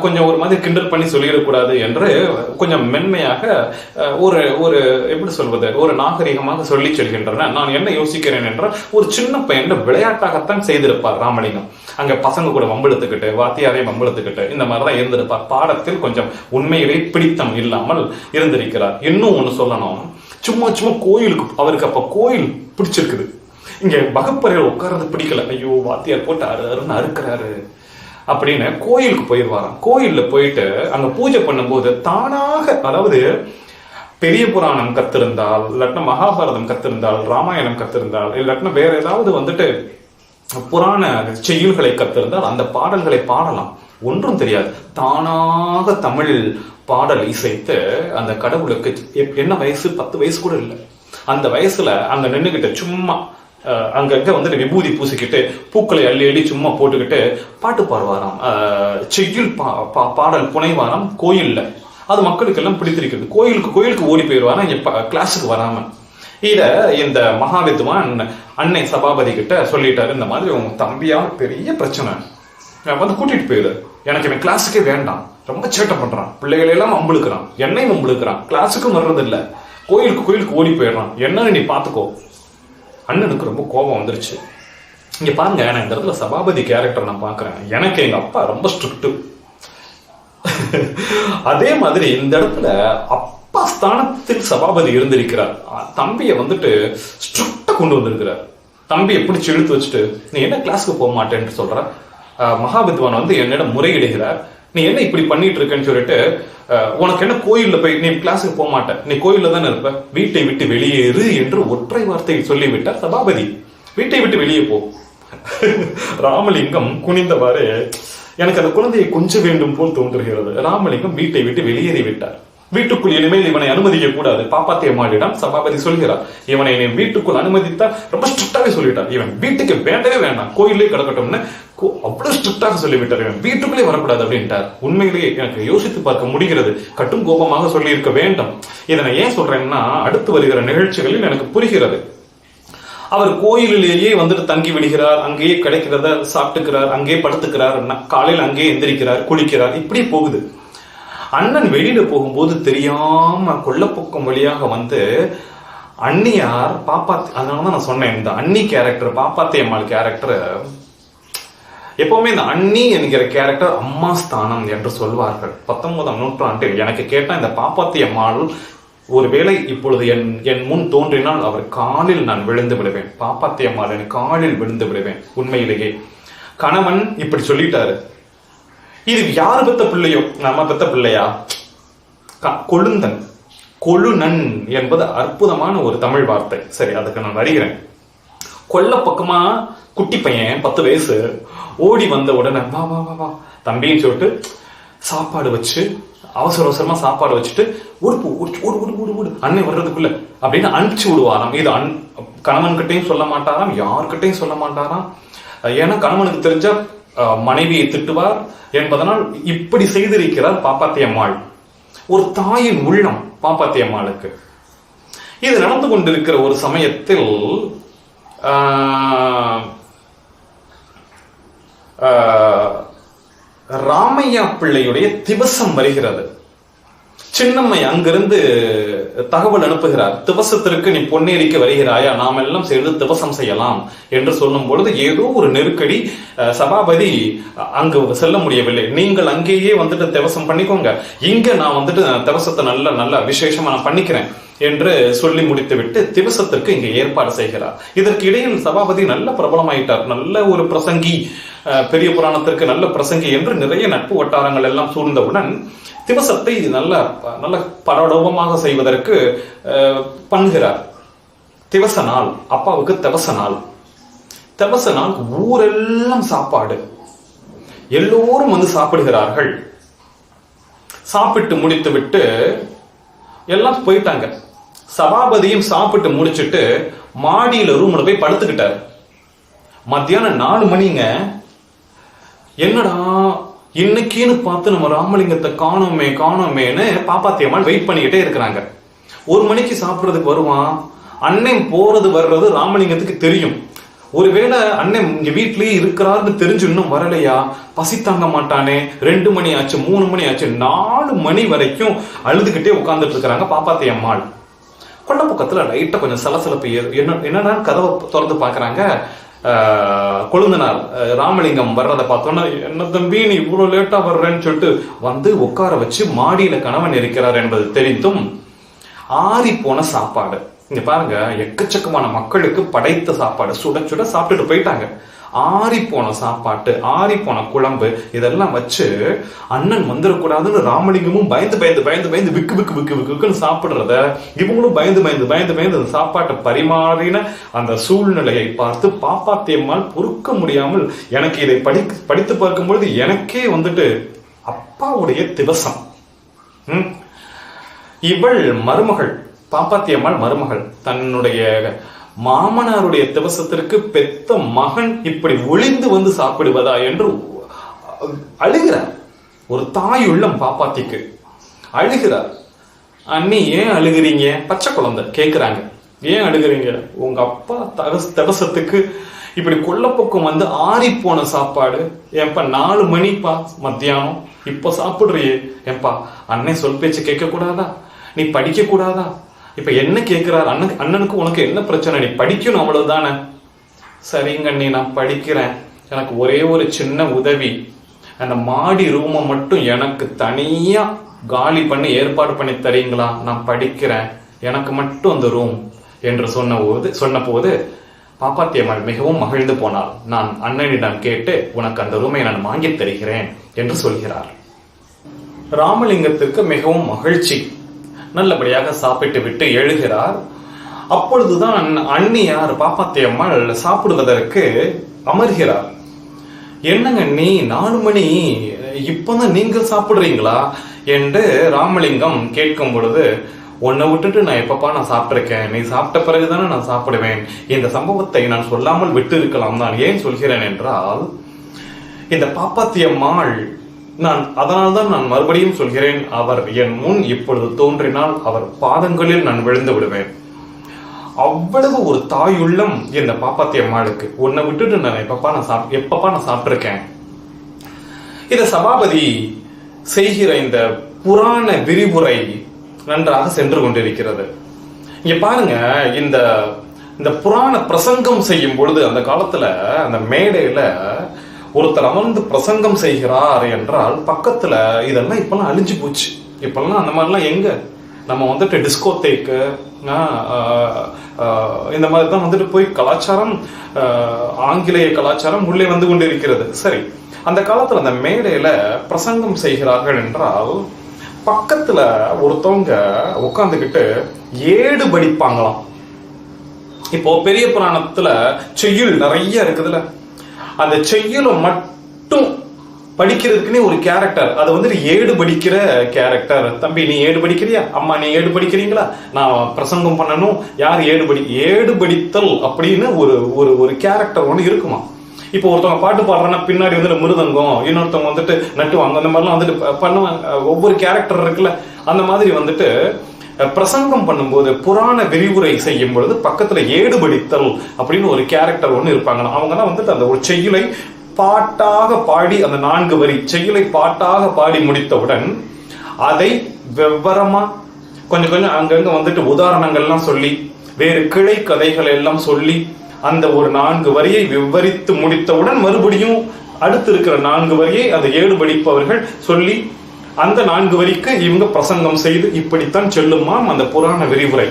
கொஞ்சம் ஒரு மாதிரி கிண்டல் பண்ணி சொல்லிடக்கூடாது என்று கொஞ்சம் மென்மையாக ஒரு எப்படி சொல்வது, ஒரு நாகரிகமாக சொல்லி செல்கின்றன. நான் என்ன யோசிக்கிறேன் என்றால், ஒரு சின்ன பையன் விளையாட்டாகத்தான் செய்திருப்பார் ராமலிங்கம். அங்க பசங்க கூட வம்பெழுத்துக்கிட்டு, வாத்தியாரையும் வம்பெழுத்துக்கிட்டு இந்த மாதிரிதான் இருந்திருப்பார். பாடத்தில் கொஞ்சம் உண்மையிலே பிடித்தம் இல்லாமல் இருந்திருக்கிறார். இன்னும் ஒண்ணு சொல்லணும், சும்மா சும்மா கோயிலுக்கு, அவருக்கு அப்ப கோயில் பிடிச்சிருக்குது, இங்க வகுப்பறையில் உட்கார்றது பிடிக்கல, ஐயோ வாத்தியார் போட்டு அருன்னு அறுக்கிறாரு அப்படின்னு கோயிலுக்கு போயிடுவாராம். கோயில்ல போயிட்டு அங்க பூஜை பண்ணும்போது தானாக, அதாவது பெரிய புராணம் கத்திருந்தால், இல்லாட்டினா மகாபாரதம் கத்திருந்தால், ராமாயணம் கத்திருந்தால், இல்லாட்டினா வேற ஏதாவது வந்துட்டு புராண செய்யுள்களை கத்திருந்தால் அந்த பாடல்களை பாடலாம், ஒன்றும் தெரியாது. தானாக தமிழ் பாடல் இசைத்து அந்த கடவுளுக்கு என்ன வயசு, 10 வயசு கூட இல்லை, அந்த வயசுல அங்க நின்றுகிட்ட சும்மா அங்கங்க வந்துட்டு விபூதி பூசிக்கிட்டு பூக்களை அள்ளி அள்ளி சும்மா போட்டுக்கிட்டு பாட்டு பாடுவாராம், செய்யுள் பாடல் புனைவாராம் கோயில்ல. அது மக்களுக்கு எல்லாம் பிடித்திருக்கிறது. கோயிலுக்கு ஓடி போயிடுவாராம் இங்க கிளாஸுக்கு வராம. இத இந்த மகாவித்வான் அன்னை சபாபதி கிட்ட சொல்லிட்டாரு, இந்த மாதிரி உங்க தம்பியால் பெரிய பிரச்சனை, வந்து கூட்டிட்டு போயிரு, எனக்கு இவன் கிளாஸுக்கே வேண்டாம், ரொம்ப சேட்டை பண்றான், பிள்ளைகளை எல்லாம் அம்புழுக்கிறான், என்னையும் அம்புழுக்கிறான், கிளாஸுக்கும் வர்றது இல்ல, கோயிலுக்கு ஓடி போயிடுறான், என்னன்னு நீ பாத்துக்கோ. அண்ணனுக்கு ரொம்ப கோபம் வந்துருச்சு. இங்க பாருங்க, நான் இந்த இடத்துல சபாபதி கேரக்டர் நான் பாக்குறேன். எனக்கு எங்க அப்பா ரொம்ப ஸ்ட்ரிக்ட், அதே மாதிரி இந்த இடத்துல அப்பா ஸ்தானத்தில் சபாபதி இருந்திருக்கிறார். தம்பியை வந்துட்டு ஸ்ட்ரிக்டா கொண்டு வந்திருக்கிறார். தம்பியை பிடிச்சி இழுத்து வச்சுட்டு, நீ என்ன கிளாஸுக்கு போக மாட்டேன்னு சொல்ற, மகாவித்வான் வந்து என்னிடம் முறையிடுகிறார், நீ என்ன இப்படி பண்ணிட்டு இருக்கன்னு சொல்லிட்டு, உனக்கு என்ன கோயில்ல போய் நீ கிளாஸுக்கு போக மாட்ட, நீ கோயில்ல தானே இருப்ப, வீட்டை விட்டு வெளியேறு என்று ஒற்றை வார்த்தையில் சொல்லிவிட்டார் சபாபதி. வீட்டை விட்டு வெளியே போ. ராமலிங்கம் குனிந்தவாறு, எனக்கு அந்த குழந்தையை கொஞ்சம் வேண்டும் போல் தோன்றுகிறது. ராமலிங்கம் வீட்டை விட்டு வெளியேறி விட்டார். வீட்டுக்குள் இனிமேல் இவனை அனுமதிக்க கூடாது. பாப்பாத்தி அம்மாளிடம் சபாபதி சொல்கிறார், இவனை வீட்டுக்குள் அனுமதித்தா, ரொம்ப ஸ்ட்ரிக்டாவே சொல்லிட்டார், இவன் வீட்டுக்கு வேண்டவே வேண்டாம், கோயிலே கிடக்கட்டும்னு அவ்வளவு ஸ்ட்ரிக்டாக சொல்லிவிட்டார், இவன் வீட்டுக்குள்ளே வரக்கூடாது அப்படின்ட்டார். உண்மையிலேயே எனக்கு யோசித்து பார்க்க முடிகிறது, கட்டும் கோபமாக சொல்லி இருக்க வேண்டும். இதனை ஏன் சொல்றேன்னா, அடுத்து வருகிற நிகழ்ச்சிகளில் எனக்கு புரிகிறது. அவர் கோயிலிலேயே வந்துட்டு தங்கி விடுகிறார், அங்கேயே கிடைக்கிறத சாப்பிட்டுக்கிறார், அங்கேயே படுத்துக்கிறார், காலையில் அங்கேயே எந்திரிக்கிறார், குளிக்கிறார், இப்படி போகுது. அண்ணன் வெளியில போகும்போது தெரியாம கொல்லப்பக்கம் வழியாக வந்து அண்ணியார் பாப்பாத்தி, அதனாலதான் நான் சொன்னேன், இந்த அண்ணி கேரக்டர், பாப்பாத்தி அம்மாள் கேரக்டர், எப்பவுமே இந்த அண்ணி என்கிற கேரக்டர் அம்மா ஸ்தானம் என்று சொல்வார்கள் 19ஆம் நூற்றாண்டில். எனக்கு கேட்டா இந்த பாப்பாத்தி அம்மாள் ஒருவேளை இப்பொழுது என் முன் தோன்றினால் அவர் காலில் நான் விழுந்து விடுவேன். பாப்பாத்தி அம்மாள் என் காலில் விழுந்து விடுவேன். உண்மையிலேயே கணவன் இப்படி சொல்லிட்டாரு. இது யாரு பெத்த பிள்ளையோ, நம்ம பெத்த பிள்ளையா? கொழுந்தன், கொழுநன் என்பது அற்புதமான ஒரு தமிழ் வார்த்தை. சரி, அதுக்கு நான் வருகிறேன். கொல்ல பக்கமா குட்டி பையன் 10 வயசு ஓடி வந்த உடனே வா வா வா வா தம்பின்னு சொல்லிட்டு சாப்பாடு வச்சு, அவசர அவசரமா சாப்பாடு வச்சுட்டு ஓடு அண்ணன் வர்றதுக்குள்ள அப்படின்னு அனுப்பிச்சு விடுவாராம். இது கணவன் கிட்டையும் சொல்ல மாட்டாராம், யாருக்கிட்டையும் சொல்ல மாட்டாராம். ஏன்னா கணவனுக்கு தெரிஞ்ச மனைவியை திட்டுவார் என்பதனால் இப்படி செய்திருக்கிறார் பாப்பாத்தி அம்மாள். ஒரு தாயின் உள்ளம் பாப்பாத்தி அம்மாளுக்கு. இது நடந்து கொண்டிருக்கிற ஒரு சமயத்தில் ராமையா பிள்ளையுடைய திவசம் வருகிறது. சின்னம்மை அங்கிருந்து தகவல் அனுப்புகிறார், திவசத்திற்கு நீ பொன்னேரிக்கு வருகிறாயா, நாம் எல்லாம் சேர்ந்து திவசம் செய்யலாம் என்று சொல்லும் பொழுது ஏதோ ஒரு நெருக்கடி, சபாபதி அங்கு செல்ல முடியவில்லை. நீங்கள் அங்கேயே வந்துட்டு திவசம் பண்ணிக்கோங்க, இங்க நான் வந்துட்டு திவசத்தை நல்ல விசேஷமா நான் பண்ணிக்கிறேன் என்று சொல்லி முடித்துவிட்டு திவசத்திற்கு இங்க ஏற்பாடு செய்கிறார். இதற்கு இடையில் சபாபதி நல்ல பிரபலமாயிட்டார், நல்ல ஒரு பிரசங்கி, பெரிய புராணத்திற்கு நல்ல பிரசங்கி என்று நிறைய நட்பு வட்டாரங்கள் எல்லாம் சூழ்ந்தவுடன் திவசத்தை நல்ல பரடோபமாக செய்வதற்கு பண்ணுகிறார். திவச நாள், அப்பாவுக்கு திவச நாள். திவச நாள் ஊரெல்லாம் சாப்பாடு, எல்லோரும் வந்து சாப்பிடுகிறார்கள். சாப்பிட்டு முடித்து விட்டு எல்லாம் போயிட்டாங்க. சபாபதியும் சாப்பிட்டு முடிச்சுட்டு மாடியில ரூம்ல போய் படுத்துக்கிட்டார். மத்தியானம் 4 மணிங்க. என்னடா இன்னைக்குன்னு பார்த்து நம்ம ராமலிங்கத்தை காணோமேன்னு பாப்பாத்தி அம்மாள் வெயிட் பண்ணிக்கிட்டே இருக்கிறாங்க. 1 மணிக்கு சாப்பிட்றதுக்கு வருவான். அண்ணன் போறது வர்றது ராமலிங்கத்துக்கு தெரியும். ஒருவேளை அண்ணன் இங்க வீட்லயே இருக்கிறாருன்னு தெரிஞ்சு இன்னும் வரலையா, பசி தாங்க மாட்டானே, 2 மணி ஆச்சு, 3 மணி ஆச்சு, 4 மணி வரைக்கும் அழுதுகிட்டே உட்கார்ந்துட்டு இருக்கிறாங்க பாப்பாத்தி அம்மாள். கொல்லப்பக்கத்துல லைட்டா கொஞ்சம் சலசலப்பு. என்னன்னா கதவை திறந்து பாக்குறாங்க. கொழுந்தனார் ராமலிங்கம் வர்றதை பார்த்தோன்னா, என்ன தம்பி நீ இவ்வளவு லேட்டா வர்றேன்னு சொல்லிட்டு வந்து உட்கார வச்சு மாடியில கணவன் இருக்கிறார் என்பது தெரிந்தும் ஆறி போன சாப்பாடு. இங்க பாருங்க, எக்கச்சக்கமான மக்களுக்கு படைத்த சாப்பாடு சுட சுட சாப்பிட்டுட்டு போயிட்டாங்க. ஆறி போன சாப்பாட்டு, ஆறி போன குழம்பு இதெல்லாம் வச்சு அண்ணன் வந்துடக்கூடாதுன்னு ராமலிங்கமும் பயந்து பயந்து பயந்து பயந்து விக்கு விக்கு விக்கு விக்குன்னு சாப்பிடுறத இவங்களும் பயந்து பயந்து பயந்து பயந்து அந்த சாப்பாட்டை பரிமாறின அந்த சூழ்நிலையை பார்த்து பாப்பாத்தியம்மாள் பொறுக்க முடியாமல், எனக்கு இதை படித்து பார்க்கும்பொழுது எனக்கே வந்துட்டு அப்பாவுடைய திவசம். இவள் மருமகள், பாப்பாத்தியம்மாள் மருமகள், தன்னுடைய மாமனாருடைய திவசத்திற்கு பெத்த மகன் இப்படி ஒளிந்து வந்து சாப்பிடுவதா என்று அழுகிறார். ஒரு தாய் உள்ளம் பாப்பாத்திக்கு அழுகிறார். அண்ணி ஏன் அழுகிறீங்க? பச்சை குழந்தை கேட்கிறாங்க, ஏன் அழுகிறீங்க? உங்க அப்பா திவசத்துக்கு இப்படி கொல்லப்பக்கம் வந்து ஆறி போன சாப்பாடு. ஏன்பா 4 மணிப்பா மத்தியானம், இப்ப சாப்பிடுறியே, ஏன்பா அண்ணன் சொல் பேச்சு கேட்க கூடாதா? நீ படிக்க கூடாதா? இப்ப என்ன கேட்கிறார் அண்ணனுக்கு? உனக்கு என்ன பிரச்சனை? நீ படிக்கணும் அவ்வளவுதானே. சரிங்க அண்ணி, நான் படிக்கிறேன். எனக்கு ஒரே ஒரு சின்ன உதவி, அந்த மாடி ரூமை மட்டும் எனக்கு தனியா காலி பண்ணி ஏற்பாடு பண்ணி தரீங்களா? நான் படிக்கிறேன், எனக்கு மட்டும் அந்த ரூம் என்று சொன்ன போது பாப்பாத்தியம்மாள் மிகவும் மகிழ்ந்து போனாள். நான் அண்ணனிடம் கேட்டு உனக்கு அந்த ரூமை நான் வாங்கி தருகிறேன் என்று சொல்கிறார். ராமலிங்கத்திற்கு மிகவும் மகிழ்ச்சி. நல்லபடியாக சாப்பிட்டு விட்டு எழுகிறார். அப்பொழுதுதான் அண்ணியார் பாப்பாத்தியம்மாள் சாப்பிடுவதற்கு அமர்கிறார். என்னங்க நீ 4 மணி இப்பதான் நீங்கள் சாப்பிடுறீங்களா என்று ராமலிங்கம் கேட்கும் பொழுது, உன்னை விட்டுட்டு நான் எப்பப்பா நான் சாப்பிட்டிருக்கேன், நீ சாப்பிட்ட பிறகுதானே நான் சாப்பிடுவேன். இந்த சம்பவத்தை நான் சொல்லாமல் விட்டு இருக்கலாம் தான். ஏன் சொல்கிறேன் என்றால், இந்த பாப்பாத்தியம்மாள், அதனால்தான் நான் மறுபடியும் சொல்கிறேன், அவர் என் முன் இப்பொழுது தோன்றினால் அவர் பாதங்களில் நான் விழுந்து விடுவேன். அவ்வளவு ஒரு தாயுள்ளம் இந்த பாப்பாத்தியம்மாளுக்கு. உன்னை விட்டுட்டு நான் எப்பப்பா நான் சாப்பிட்டிருக்கேன். இத சபாபதி செய்கிற இந்த புராண விரிவுரை நன்றாக சென்று கொண்டிருக்கிறது. இங்க பாருங்க, இந்த புராண பிரசங்கம் செய்யும் பொழுது அந்த காலத்துல அந்த மேடையில ஒருத்தர் அமர்ந்து பிரசங்கம் செய்கிறார் என்றால் பக்கத்துல இதெல்லாம் இப்பெல்லாம் அழிஞ்சு போச்சு. இப்பெல்லாம் அந்த மாதிரிலாம் எங்க, நம்ம வந்துட்டு டிஸ்கோத்தேக்கு இந்த மாதிரி தான் வந்துட்டு போய் கலாச்சாரம், ஆங்கிலேய கலாச்சாரம் உள்ளே வந்து கொண்டு இருக்கிறது. சரி, அந்த காலத்துல அந்த மேடையில பிரசங்கம் செய்கிறார்கள் என்றால் பக்கத்துல ஒருத்தவங்க உட்காந்துக்கிட்டு ஏடு படிப்பாங்களாம். இப்போ பெரிய புராணத்துல செய்யுள் நிறைய இருக்குதுல்ல, அந்த செய்யுளை மட்டும் படிக்கிறதுக்குன்னே ஒரு கேரக்டர், அது வந்துட்டு ஏடு படிக்கிற கேரக்டர். தம்பி நீ ஏடு படிக்கிறியா? அம்மா நீ ஏடு படிக்கிறீங்களா? நான் பிரசங்கம் பண்ணணும். யார் ஏடு படித்தல் அப்படின்னு ஒரு கேரக்டர் ஒன்று இருக்குமா. இப்போ ஒருத்தவங்க பாட்டு பாடுறேன்னா பின்னாடி வந்துட்டு மிருதங்கம், இன்னொருத்தவங்க வந்துட்டு நட்டுவாங்க, அந்த மாதிரிலாம் வந்துட்டு பண்ணுவாங்க. ஒவ்வொரு கேரக்டர் இருக்குல்ல, அந்த மாதிரி வந்துட்டு பிரசங்கம் பண்ணும்போது புராண விரிவுரை செய்யும் பொழுது பக்கத்துல ஏடு படித்தல் அப்படின்னு ஒரு கேரக்டர் ஒன்று இருப்பாங்க. அவங்க தான் வந்துட்டு அந்த ஒரு செய்யுளை பாட்டாக பாடி, அந்த 4 வரி செய்யுளை பாட்டாக பாடி முடித்தவுடன் அதை விவரமா கொஞ்சம் கொஞ்சம் அங்கங்க வந்துட்டு உதாரணங்கள்லாம் சொல்லி, வேறு கிளை கதைகள் எல்லாம் சொல்லி, அந்த ஒரு 4 வரியை விவரித்து முடித்தவுடன் மறுபடியும் அடுத்து இருக்கிற 4 வரியை அந்த ஏடு படிப்பவர்கள் சொல்லி, அந்த 4 வரிக்கு இவங்க பிரசங்கம் செய்து இப்படித்தான் செல்லுமாம் அந்த புராண விரிவுரை.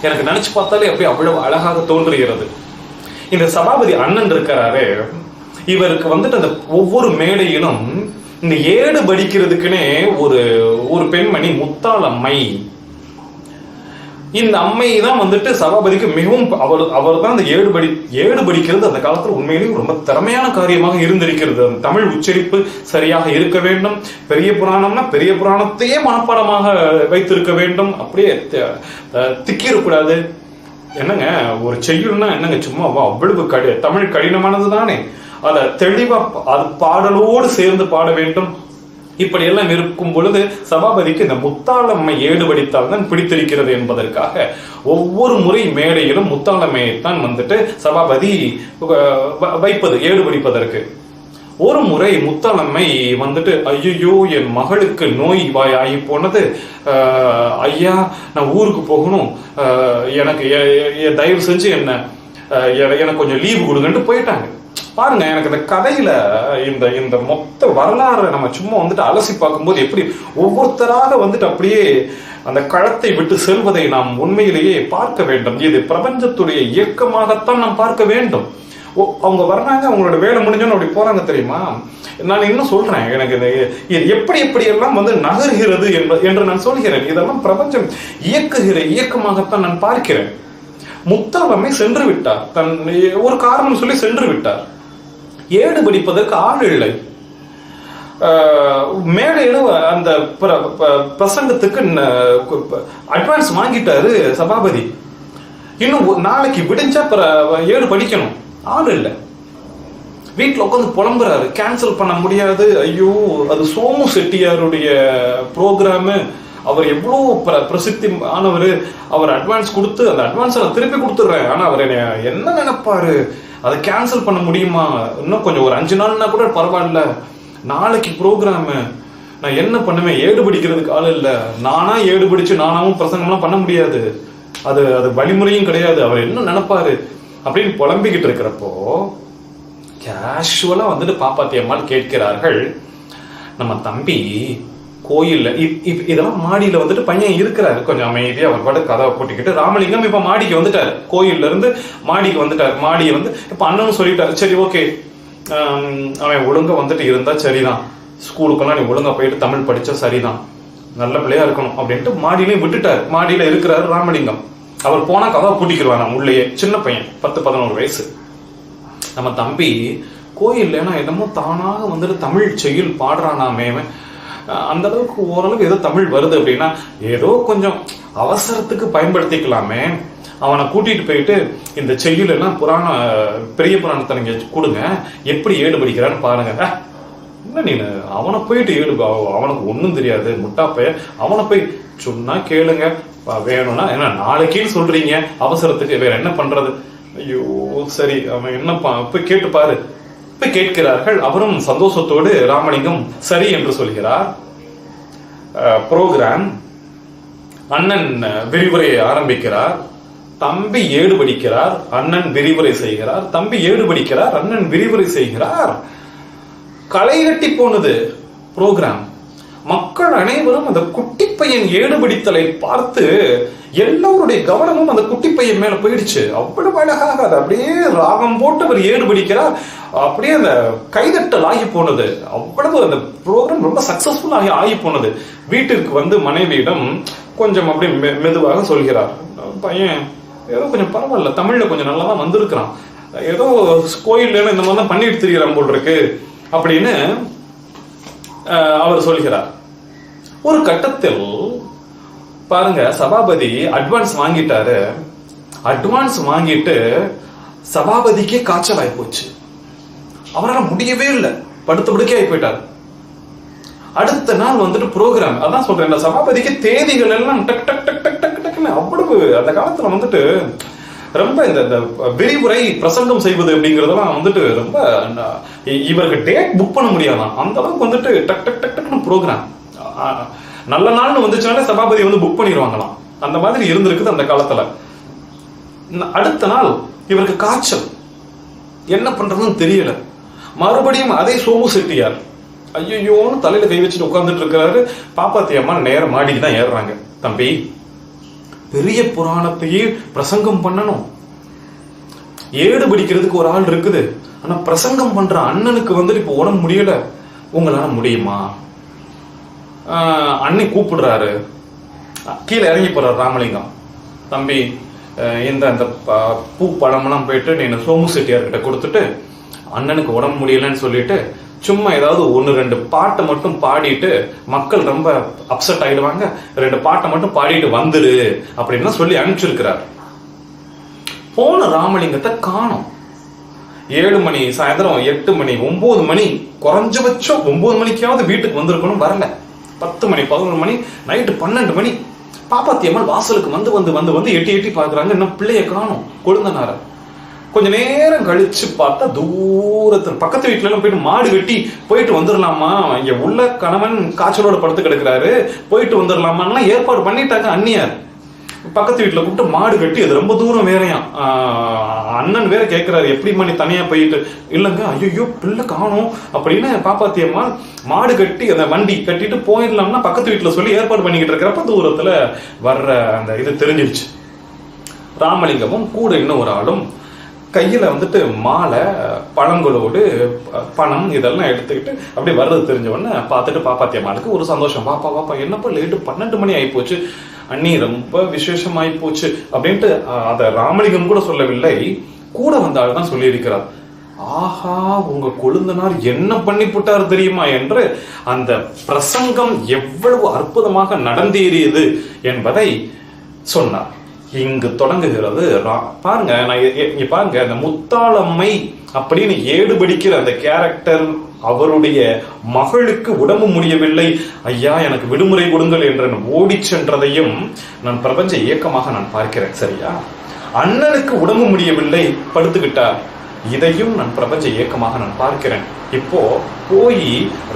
எனக்கு நினைச்சு பார்த்தாலே அப்படி அவ்வளவு அழகாக தோன்றுகிறது. இந்த சபாபதி அண்ணன் இருக்கிறாரு, இவருக்கு வந்துட்டு அந்த ஒவ்வொரு மேடையிலும் இந்த ஏடு படிக்கிறதுக்குன்னே ஒரு பெண்மணி முத்தாளம்மை, இந்த அம்மை தான் வந்துட்டு சபாபதிக்கு மிகவும் அவர் தான் அந்த ஏடு படிக்கிறது அந்த காலத்துல உண்மையிலேயும் ரொம்ப திறமையான காரியமாக இருந்திருக்கிறது. அந்த தமிழ் உச்சரிப்பு சரியாக இருக்க வேண்டும். பெரிய புராணம்னா பெரிய புராணத்தையே மனப்பாடமாக வைத்திருக்க வேண்டும். அப்படியே திக்கிடக்கூடாது. என்னங்க ஒரு செய்யுள்னா என்னங்க சும்மா அவ்வளவு தமிழ் கடினமானது தானே. அதை தெளிவா அது பாடலோடு சேர்ந்து பாட வேண்டும். இப்படி எல்லாம் இருக்கும் பொழுது சபாபதிக்கு இந்த முத்தாளம்மை ஏடு படித்தால் தான் பிடித்திருக்கிறது என்பதற்காக ஒவ்வொரு முறை மேடையிலும் முத்தாளம்மையைத்தான் வந்துட்டு சபாபதி வைப்பது ஏடு படிப்பதற்கு. ஒரு முறை முத்தாளம்மை வந்துட்டு, ஐயோ என் மகளுக்கு நோய் ஆகி போனது, ஐயா நான் ஊருக்கு போகணும், எனக்கு தயவு செஞ்சு எனக்கு கொஞ்சம் லீவு கொடுங்கன்ட்டு போயிட்டாங்க. பாருங்க, எனக்கு இந்த கதையில இந்த மொத்த வரலாறு நம்ம சும்மா வந்துட்டு அலசி பார்க்கும்போது எப்படி ஒவ்வொருத்தராக வந்துட்டு அப்படியே அந்த களத்தை விட்டு செல்வதை நாம் உண்மையிலேயே பார்க்க வேண்டும். இது பிரபஞ்சத்துடைய இயக்கமாகத்தான் நாம் பார்க்க வேண்டும். அவங்க வர்றாங்க, அவங்களோட வேலை முடிஞ்சோன்னு அப்படி போறாங்க தெரியுமா. நான் இன்னும் சொல்றேன், எனக்கு இது எப்படி எப்படியெல்லாம் நகர்கிறது என்று நான் சொல்கிறேன். இதெல்லாம் பிரபஞ்சம் இயக்குகிற இயக்கமாகத்தான் நான் பார்க்கிறேன். முத்தாலம்மை சென்று விட்டார், தன் ஒரு காரணம் சொல்லி சென்று விட்டார். ஏடு படிப்பதற்கு ஆள் இல்லை. மேடையில அந்த பிரசங்கத்துக்கு அட்வான்ஸ் வாங்கிட்டாரு சபாபதி. இன்னும் நாளைக்கு விடிஞ்சா ஏடு படிக்கணும், ஆள் இல்லை. வீட்டில் உட்காந்து புலம்புறாரு, கேன்சல் பண்ண முடியாது. ஐயோ, அது சோமு செட்டியாருடைய ப்ரோக்ராமு, அவர் எவ்வளோ பிரசித்தி ஆனவர். அவர் அட்வான்ஸ் கொடுத்து அந்த அட்வான்ஸை நான் திருப்பி கொடுத்துட்றேன், ஆனால் அவர் என்ன நினைப்பாரு, அதை கேன்சல் பண்ண முடியுமா, இன்னும் கொஞ்சம் ஒரு 5 நாள்னா கூட பரவாயில்ல, நாளைக்கு ப்ரோக்ராமு, நான் என்ன பண்ணுவேன், ஏடு பிடிக்கிறதுக்கு ஆள் இல்லை, நானா ஏடு பிடிச்சு நானாவும் பிரசங்கம்லாம் பண்ண முடியாது, அது அது வழிமுறையும் கிடையாது, அவர் என்ன நினைப்பாரு அப்படின்னு புலம்பிக்கிட்டு இருக்கிறப்போ கேஷுவலா பாப்பாத்தி அம்மாள் கேட்கிறார்கள், நம்ம தம்பி கோயில்ல இதெல்லாம் மாடியில பையன் இருக்கிறாரு, கொஞ்சம் அமைதியா அவர் பாட்டு கதவை போட்டிக்கிட்டு. ராமலிங்கம் இப்ப மாடிக்கு வந்துட்டாரு, கோயில்ல இருந்து மாடிக்கு வந்துட்டாரு. மாடியை இப்ப அண்ணனும் சொல்லிட்டாரு, சரி ஓகே, அவன் ஒழுங்கா இருந்தா சரிதான், ஸ்கூலுக்கெல்லாம் நீ ஒழுங்கா போயிட்டு தமிழ் படிச்சா சரிதான், நல்ல பிள்ளையா இருக்கணும் அப்படின்ட்டு மாடியிலையும் விட்டுட்டாரு. மாடியில இருக்கிறாரு ராமலிங்கம். அவர் போனா கதவை பூட்டிக்கிடுவாங்க உள்ளேயே, சின்ன பையன் 10-11 வயசு. நம்ம தம்பி கோயில்ல என்னமோ தானாக தமிழ் செய்யுள் பாடுறானாமே, அந்த அளவுக்கு ஓரளவுக்கு ஏதோ தமிழ் வருது அப்படின்னா ஏதோ கொஞ்சம் அவசரத்துக்கு பயன்படுத்திக்கலாமே, அவனை கூட்டிட்டு போயிட்டு இந்த செய்யுள் எல்லாம் பெரிய புராணத்தை நீங்க கொடுங்க, எப்படி ஏடு படிக்கிறான்னு பாருங்க. என்ன நீ அவனை போயிட்டு ஏடு, அவனுக்கு ஒன்றும் தெரியாது முட்டாப்பைய, அவனை போய் சொன்னா கேளுங்க, வேணும்னா என்ன நாளைக்கேன்னு சொல்றீங்க, அவசரத்துக்கு வேற என்ன பண்றது, ஐயோ சரி அவன் என்னப்பா போய் கேட்டு பாரு. போய் கேட்கிறார்கள். அவரும் சந்தோஷத்தோடு ராமலிங்கம் சரி என்று சொல்கிறார். புரோகிராம், அண்ணன் விரிவுரையை ஆரம்பிக்கிறார், தம்பி ஏடு படிக்கிறார், அண்ணன் விரிவுரை செய்கிறார், தம்பி ஏடு படிக்கிறார், அண்ணன் விரிவுரை செய்கிறார். களை கட்டி போனது புரோகிராம். மக்கள் அனைவரும் அந்த குட்டி பையன் ஏடுபிடித்தலை பார்த்து எல்லோருடைய கவனமும் அந்த குட்டி பையன் மேல போயிடுச்சு. அவ்வளவு அழகாக அதை அப்படியே ராகம் போட்டு அவர் ஏடுபிடிக்கிறார். அப்படியே அந்த கைதட்டல் ஆகி போனது. அவ்வளவு அந்த ப்ரோக்ராம் ரொம்ப சக்சஸ்ஃபுல் ஆகி போனது. வீட்டிற்கு மனைவியிடம் கொஞ்சம் அப்படி மெதுவாக சொல்கிறார், பையன் ஏதோ கொஞ்சம் பரவாயில்ல, தமிழ்ல கொஞ்சம் நல்லா தான் வந்திருக்கிறான், ஏதோ கோயில்ல இந்த மாதிரி தான் பண்ணிட்டு திரிகிறான் போல் இருக்கு அப்படின்னு அவர் சொல்கிறார். ஒரு கட்டத்தில் பாருங்க, சபாபதி அட்வான்ஸ் வாங்கிட்டாரு. அட்வான்ஸ் வாங்கிட்டு சபாபதிக்கே காய்ச்சல் ஆகி போச்சு. அவரால் முடியவே இல்லை, படுத்த படுக்கே ஆகி போயிட்டார். அடுத்த நாள் ப்ரோக்ராம். அதான் சொல்றேன், சபாபதிக்கு தேதிகள் எல்லாம் டக் டக் டக் டக் டக் டக்குன்னு அவ்வளவு. அந்த காலத்துல ரொம்ப இந்த விரிவுரை பிரசங்கம் செய்வது அப்படிங்கறதெல்லாம் ரொம்ப இவருக்கு டேட் புக் பண்ண முடியாதான். அந்த அளவுக்கு டக் டக் டக் டக்னு ப்ரோக்ராம். நல்ல நாள்னு வந்துச்சுனாலே சபாபதி புக் பண்ணிடுவாங்களாம். அந்த மாதிரி இருந்திருக்குது அந்த காலத்துல. அடுத்த நாள் இவருக்கு காய்ச்சல், என்ன பண்றதுன்னு தெரியல. மறுபடியும் அதே சோமு செட்டியார் ஐயோன்னு தலையில கை வச்சுட்டு உட்கார்ந்துட்டு இருக்கிறாரு. பாப்பாத்தி அம்மா நேரம் மாடிக்கு தான் ஏறுறாங்க. தம்பி, பெரிய புராணத்தையே பிரசங்கம் பண்ணணும், ஏடு பிடிக்கிறதுக்கு ஒரு ஆள் இருக்குது, ஆனா பிரசங்கம் பண்ற அண்ணனுக்கு இப்ப உடம்பு முடியல, உங்களால முடியுமா? அண்ணி கூப்பிடுறாரு. கீழே இறங்கி போறாரு ராமலிங்கம். தம்பி, இந்த பூ பழமெல்லாம் போயிட்டு நீ சோமு செட்டியார்கிட்ட கொடுத்துட்டு அண்ணனுக்கு உடம்பு முடியலன்னு சொல்லிட்டு சும்மா ஏதாவது 1-2 பாட்டை மட்டும் பாடிட்டு, மக்கள் ரொம்ப அப்செட் ஆயிடுவாங்க, 2 பாட்டை மட்டும் பாடிட்டு வந்துடு அப்படின்னு சொல்லி அனுப்பிச்சிருக்கிறார். போன ராமலிங்கத்தை காணோம். 7 மணி, சாயந்தரம் 8 மணி, 9 மணி, குறைஞ்சபட்சம் 9 மணிக்காவது வீட்டுக்கு வந்திருக்கணும், வரல. 10 மணி, 11 மணி, நைட்டு 12 மணி. பாப்பாத்தி அம்மாள் வாசலுக்கு வந்து எட்டி பாக்குறாங்க, இன்னும் பிள்ளைய காணோம், கொழுந்தனார. கொஞ்ச நேரம் கழிச்சு பார்த்தா தூரத்தில் பக்கத்து வீட்டுல எல்லாம் போயிட்டு மாடு வெட்டி போயிட்டு வந்துடலாமா, இங்க உள்ள கணவன் காய்ச்சலோட படுத்து கிடக்குறாரு, போயிட்டு வந்துடலாமா ஏற்பாடு பண்ணிட்டாங்க அந்நியார். பக்கத்து வீட்டுல கூப்பிட்டு மாடு கட்டி, அது ரொம்ப தூரம் வேறையாம். அண்ணன் வேற கேட்கிறாரு, எப்படிமா நீ தனியா போயிட்டு? இல்லைங்க, ஐயோ பிள்ளை காணும் அப்படின்னு பாப்பாத்தி அம்மா மாடு கட்டி அந்த வண்டி கட்டிட்டு போயிடலாம்னா பக்கத்து வீட்டுல சொல்லி ஏற்பாடு பண்ணிக்கிட்டு இருக்கிறப்ப தூரத்துல வர்ற அந்த இது தெரிஞ்சிருச்சு. ராமலிங்கமும் கூட இன்னும் ஒரு ஆளும் கையில வந்துட்டு மாலை, பழங்களோடு பணம் இதெல்லாம் எடுத்துக்கிட்டு அப்படி வர்றது தெரிஞ்ச உடனே பார்த்துட்டு பாப்பாத்தி அம்மாளுக்கு ஒரு சந்தோஷம். பாப்பா பாப்பா என்னப்பா லேட்டு, 12 மணி ஆகி போச்சு, அண்ணி ரொம்ப விசேஷம் ஆகி போச்சு அப்படின்ட்டு அத ராமலிங்கம் கூட சொல்லவில்லை, கூட வந்த ஆள் தான் சொல்லி இருக்கிறார். ஆஹா, உங்க கொழுந்தனார் என்ன பண்ணி போட்டார் தெரியுமா என்று அந்த பிரசங்கம் எவ்வளவு அற்புதமாக நடந்தேறியது என்பதை சொன்னார். இங்கு தொடங்குகிறது. பாருங்க, நான் இங்க பாருங்க, அந்த முத்தாளம்மை அப்படின்னு ஏடுபடிக்கிற அந்த கேரக்டர், அவருடைய மகளுக்கு உடம்பு முடியவில்லை, ஐயா எனக்கு விடுமுறை கொடுங்கள் என்று ஓடி சென்றதையும் நான் பிரபஞ்ச இயக்கமாக நான் பார்க்கிறேன். சரியா? அண்ணனுக்கு உடம்பு முடியவில்லை, படுத்துக்கிட்டார், இதையும் நான் பிரபஞ்ச இயக்கமாக நான் பார்க்கிறேன். இப்போ போய்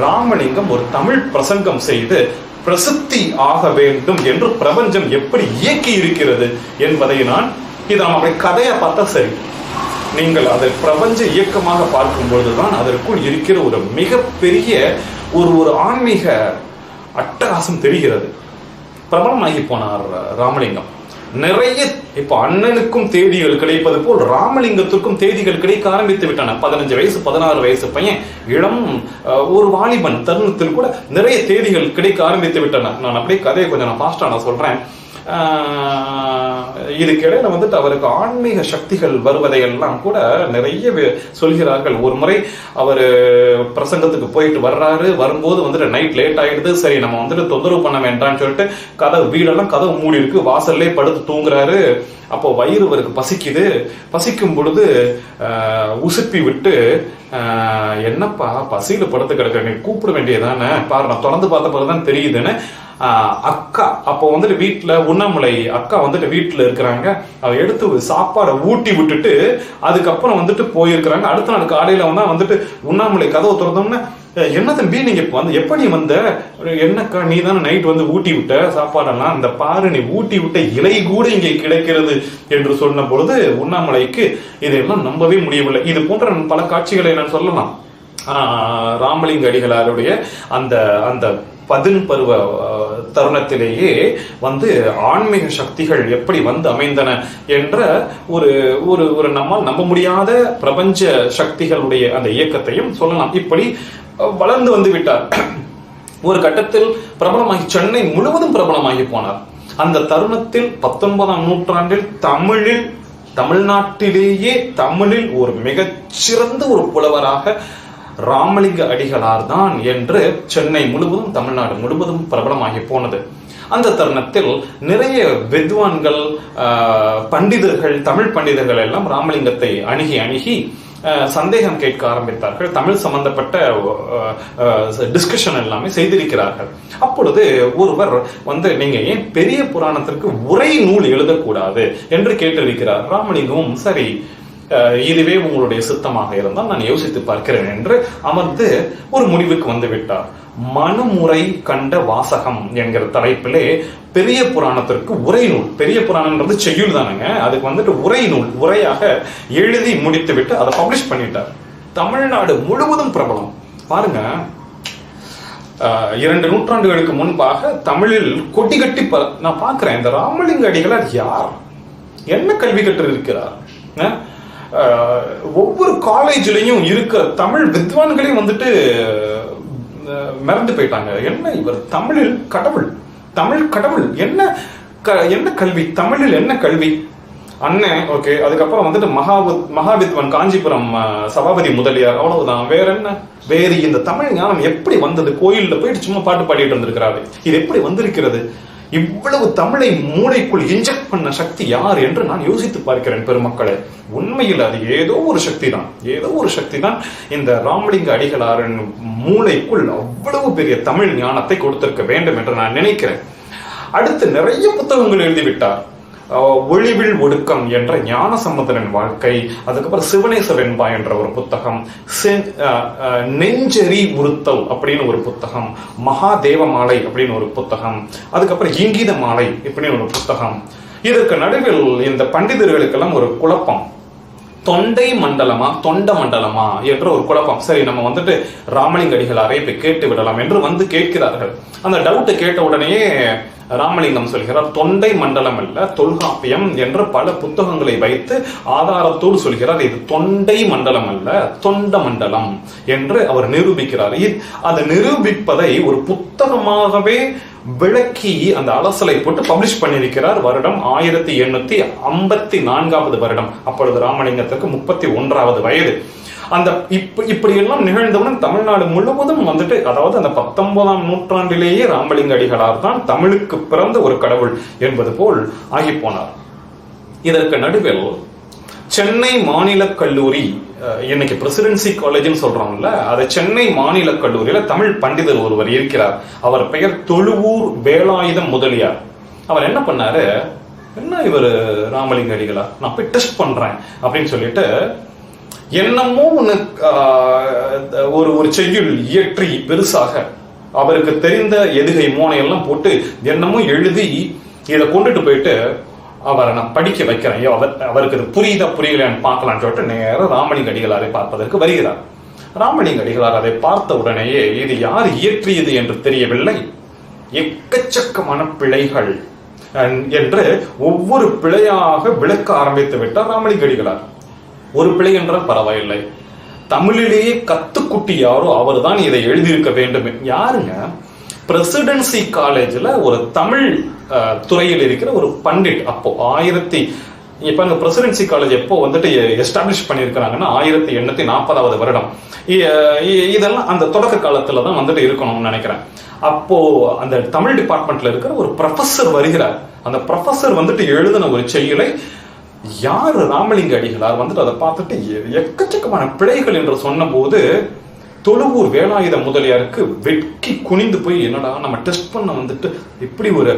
ராமலிங்கம் ஒரு தமிழ் பிரசங்கம் செய்து பிரசித்தி ஆக வேண்டும் என்று பிரபஞ்சம் எப்படி இயக்கி இருக்கிறது என்பதை இதை நம்ம அப்படி கதையை பார்த்தா சரி. நீங்கள் அதை பிரபஞ்ச இயக்கமாக பார்க்கும் பொழுதுதான் அதற்குள் இருக்கிற ஒரு மிகப்பெரிய ஒரு ஆன்மீக அட்டகாசம் தெரிகிறது. பிரபலமாகி போனார் ராமலிங்கம். நிறைய இப்ப அண்ணனுக்கும் தேதிகள் கிடைப்பது போல் ராமலிங்கத்திற்கும் தேதிகள் கிடைக்க ஆரம்பித்து விட்டன. 15 வயசு 16 வயசு பையன், இளம் ஒரு வாலிபன் தருணத்தில் கூட நிறைய தேதிகள் கிடைக்க ஆரம்பித்து விட்டன. நான் அப்படியே கதையை கொஞ்சம் நான் ஃபாஸ்டா நான் சொல்றேன். இதுக்கிடையில வந்துட்டு அவருக்கு ஆன்மீக சக்திகள் வருவதையெல்லாம் கூட நிறைய சொல்கிறார்கள். ஒரு முறை அவர் பிரசங்கத்துக்கு போயிட்டு வர்றாரு, வரும்போது வந்துட்டு நைட் லேட் ஆயிடுது, சரி நம்ம வந்துட்டு தொந்தரவு பண்ண வேண்டாம்னு சொல்லிட்டு வீடெல்லாம் கதவு மூடி இருக்கு, வாசல்லே படுத்து தூங்குறாரு. அப்போ வயிறு அவருக்கு பசிக்குது. பசிக்கும் பொழுது உசுப்பி விட்டு, என்னப்பா பசியில படுத்து கிடக்குற, நீ கூப்பிட வேண்டியதானே, பாரு நான் தொடர்ந்து பார்த்த பிறகுதான் தெரியுதுன்னு அக்கா அப்போ வந்துட்டு வீட்டுல உண்ணாமலை அக்கா வந்துட்டு வீட்டுல இருக்கிறாங்க. அவ எடுத்து சாப்பாடை ஊட்டி விட்டுட்டு அதுக்கப்புறம் வந்துட்டு போயிருக்கிறாங்க. அடுத்த நாள் காலையில வந்துட்டு உண்ணாமலை கதவை திறந்தோம்னா, என்ன தம்பி நீங்க எப்படி வந்த, என்னக்கா நீ தானே நைட் வந்து ஊட்டி விட்ட சாப்பாடெல்லாம், இந்த பாரு நீ ஊட்டி விட்ட இலை கூட இங்கே கிடைக்கிறது என்று சொன்ன பொழுது உண்ணாமலைக்கு இதையெல்லாம் நம்பவே முடியவில்லை. இது போன்ற பல காட்சிகளை நான் சொல்லலாம். ராமலிங்க அடிகளாருடைய அந்த அந்த 10 பருவ தருணத்திலேயே ஆன்மீக சக்திகள் எப்படி அமைந்தன என்ற ஒரு நம்மால் நம்ப முடியாத பிரபஞ்ச சக்திகளுடைய அந்த இயக்கத்தையும் சொல்லலாம். இப்படி வளர்ந்து வந்து விட்டார். ஒரு கட்டத்தில் பிரபலமாகி சென்னை முழுவதும் பிரபலமாகி போனார். அந்த தருணத்தில் 19ஆம் நூற்றாண்டில் தமிழ்நாட்டிலேயே தமிழில் ஒரு மிகச்சிறந்த ஒரு புலவராக ராமலிங்க அடிகளார் தான் என்று சென்னை முழுவதும் தமிழ்நாடு முழுவதும் பிரபலமாகி போனது. அந்த தருணத்தில் நிறைய வித்வான்கள், பண்டிதர்கள், தமிழ் பண்டிதர்கள் எல்லாம் ராமலிங்கத்தை அணுகி சந்தேகம் கேட்க ஆரம்பித்தார்கள். தமிழ் சம்பந்தப்பட்ட டிஸ்கஷன் எல்லாமே செய்திருக்கிறார்கள். அப்பொழுது ஒருவர் நீங்க ஏன் பெரிய புராணத்திற்கு உரை நூல் எழுதக்கூடாது என்று கேட்டிருக்கிறார். ராமலிங்கமும் சரி, இதுவே உங்களுடைய சித்தமாக இருந்தால் நான் யோசித்து பார்க்கிறேன் என்று அமர்ந்து ஒரு முடிவுக்கு வந்து விட்டார். மனுமுறை கண்ட வாசகம் என்கிற தலைப்பிலே பெரிய புராணத்திற்கு உரை நூல், பெரிய புராணம்ன்றது செய்யுள் தானுங்க, அதுக்கு உரை நூல் உரையாக எழுதி முடித்து விட்டு அதை பப்ளிஷ் பண்ணிட்டார். தமிழ்நாடு முழுவதும் பிரபலம். பாருங்க, 2 நூற்றாண்டுகளுக்கு முன்பாக தமிழில் கொட்டி கட்டி நான் பார்க்கிறேன். இந்த ராமலிங்க அடிகளார் யார், என்ன கல்வி கற்று இருக்கிறார், ஒவ்வொரு காலேஜ்லயும் இருக்கிற தமிழ் வித்வான்களையும் மறந்து போயிட்டாங்க. என்ன இவர் தமிழில் கடவுள், தமிழ் கடவுள், என்ன கல்வி, தமிழில் என்ன கல்வி அண்ணன். ஓகே, அதுக்கப்புறம் மகாவித்வான் காஞ்சிபுரம் சபாபதி முதலியார், அவ்வளவுதான். வேற என்ன, வேறு இந்த தமிழ் ஞானம் எப்படி வந்தது? கோயில்ல போயிட்டு சும்மா பாட்டு பாடிட்டு வந்திருக்கிறாரு, இது எப்படி வந்திருக்கிறது? இவ்வளவு தமிழை மூளைக்குள் இன்ஜெக்ட் பண்ண சக்தி யார் என்று நான் யோசித்து பார்க்கிறேன் பெருமக்களே. உண்மையில் அது ஏதோ ஒரு சக்தி தான் இந்த ராமலிங்க அடிகளாரின் மூளைக்குள் அவ்வளவு பெரிய தமிழ் ஞானத்தை கொடுத்திருக்க வேண்டும் என்று நான் நினைக்கிறேன். அடுத்து நிறைய புத்தகங்கள் எழுதிவிட்டார். ஒளிவில் ஒடுக்கம் என்ற ஞானசம்பந்தரின் வாழ்க்கை, அதுக்கப்புறம் சிவனேசர் என்பா என்ற ஒரு புத்தகம், நெஞ்செறி உறுத்தல் அப்படின்னு ஒரு புத்தகம், மகாதேவ மாலை அப்படின்னு ஒரு புத்தகம், அதுக்கப்புறம் இங்கீத மாலை இப்படின்னு ஒரு புத்தகம், இதற்கு நடுவில் இந்த பண்டிதர்களுக்கெல்லாம் ஒரு குழப்பம். தொண்டை மண்டலமா தொண்ட மண்டலமா என்ற ஒரு குழப்பம். சரி, நம்ம வந்துட்டு ராமலிங்க அடிகளாரை போய் கேட்டு விடலாம் என்று வந்து கேட்கிறார்கள். அந்த டவுட்டை கேட்ட உடனேயே ராமலிங்கம் சொல்கிறார், தொண்டை மண்டலம் அல்ல, தொல்காப்பியம் என்ற பல புத்தகங்களை வைத்து ஆதாரத்தோடு சொல்கிறார், இது தொண்டை மண்டலம் அல்ல, தொண்ட மண்டலம் என்று அவர் நிரூபிக்கிறார். அதை நிரூபிப்பதை ஒரு புத்தகமாகவே விளக்கி அந்த அலசலை போட்டு பப்ளிஷ் பண்ணியிருக்கிறார். வருடம் 1854 வருடம். அப்பொழுது ராமலிங்கத்திற்கு 31வது வயது. அந்த இப்படி எல்லாம் நிகழ்ந்தவுடன் தமிழ்நாடு முழுவதும் வந்துட்டு, அதாவது அந்த 19ஆம் நூற்றாண்டிலேயே ராமலிங்க அடிகளார் தான் தமிழுக்கு பிறந்த ஒரு கடவுள் என்பது போல் ஆகி போனார். இதற்கு நடுவில் சென்னை மாநில கல்லூரி, இன்னைக்கு பிரசிடென்சி காலேஜ்னு சொல்றோம்ல, அது சென்னை மாநில கல்லூரியில தமிழ் பண்டிதர் ஒருவர் இருக்கிறார். அவர் பெயர் தொழுவூர் வேலாயுதம் முதலியார். அவர் என்ன பண்ணாரு, என்ன இவர் ராமலிங்க அடிகளா, நான் போய் டெஸ்ட் பண்றேன் அப்படின்னு சொல்லிட்டு என்னமோ ஒரு செய்யுள் இயற்றி பெருசாக அவருக்கு தெரிந்த எதுகை மோனையெல்லாம் போட்டு என்னமோ எழுதி இதை கொண்டுட்டு போயிட்டு அவரை நான் படிக்க வைக்கிறேன், அவருக்கு இது புரியுதா புரியலையான்னு பார்க்கலான்னு சொல்லிட்டு நேரம் ராமலிங்க அடிகளாரை பார்ப்பதற்கு வருகிறார். ராமலிங்க அடிகளார் அதை பார்த்த உடனேயே இது யார் இயற்றியது என்று தெரியவில்லை, எக்கச்சக்கமான பிழைகள் என்று ஒவ்வொரு பிழையாக விளக்க ஆரம்பித்து விட்டார் ராமலிங்க அடிகளார். ஒரு பிழை என்றால் பரவாயில்லை, தமிழிலேயே கத்துக்குட்டி யாரோ அவர் தான் இதை எழுதியிருக்க வேண்டும். யாருங்க, பிரசிடென்சி காலேஜ்ல ஒரு தமிழ் துறையில் இருக்கிற ஒரு பண்டிட். அப்போ இப்ப அங்க பிரசிடென்சி காலேஜ் எப்போ வந்துட்டு எஸ்டாப்ளிஷ் பண்ணியிருக்கிறாங்கன்னா 1840வது வருடம். இதெல்லாம் அந்த தொடக்க காலத்துல தான் வந்துட்டு இருக்கணும்னு நினைக்கிறேன். அப்போ அந்த தமிழ் டிபார்ட்மெண்ட்ல இருக்கிற ஒரு ப்ரொஃபஸர் வருகிறார். அந்த ப்ரொஃபஸர் வந்துட்டு எழுதின ஒரு செய்யுளை யார் ராமலிங்க அடிகளார் வந்துட்டு அதை பார்த்துட்டு எக்கச்சக்கமான பிழைகள் என்று சொன்ன போது தொழுவூர் வேலாயுத முதலியாருக்கு வெட்கி குனிந்து போய், என்னடா நம்ம டெஸ்ட் பண்ண வந்துட்டு இப்படி ஒரு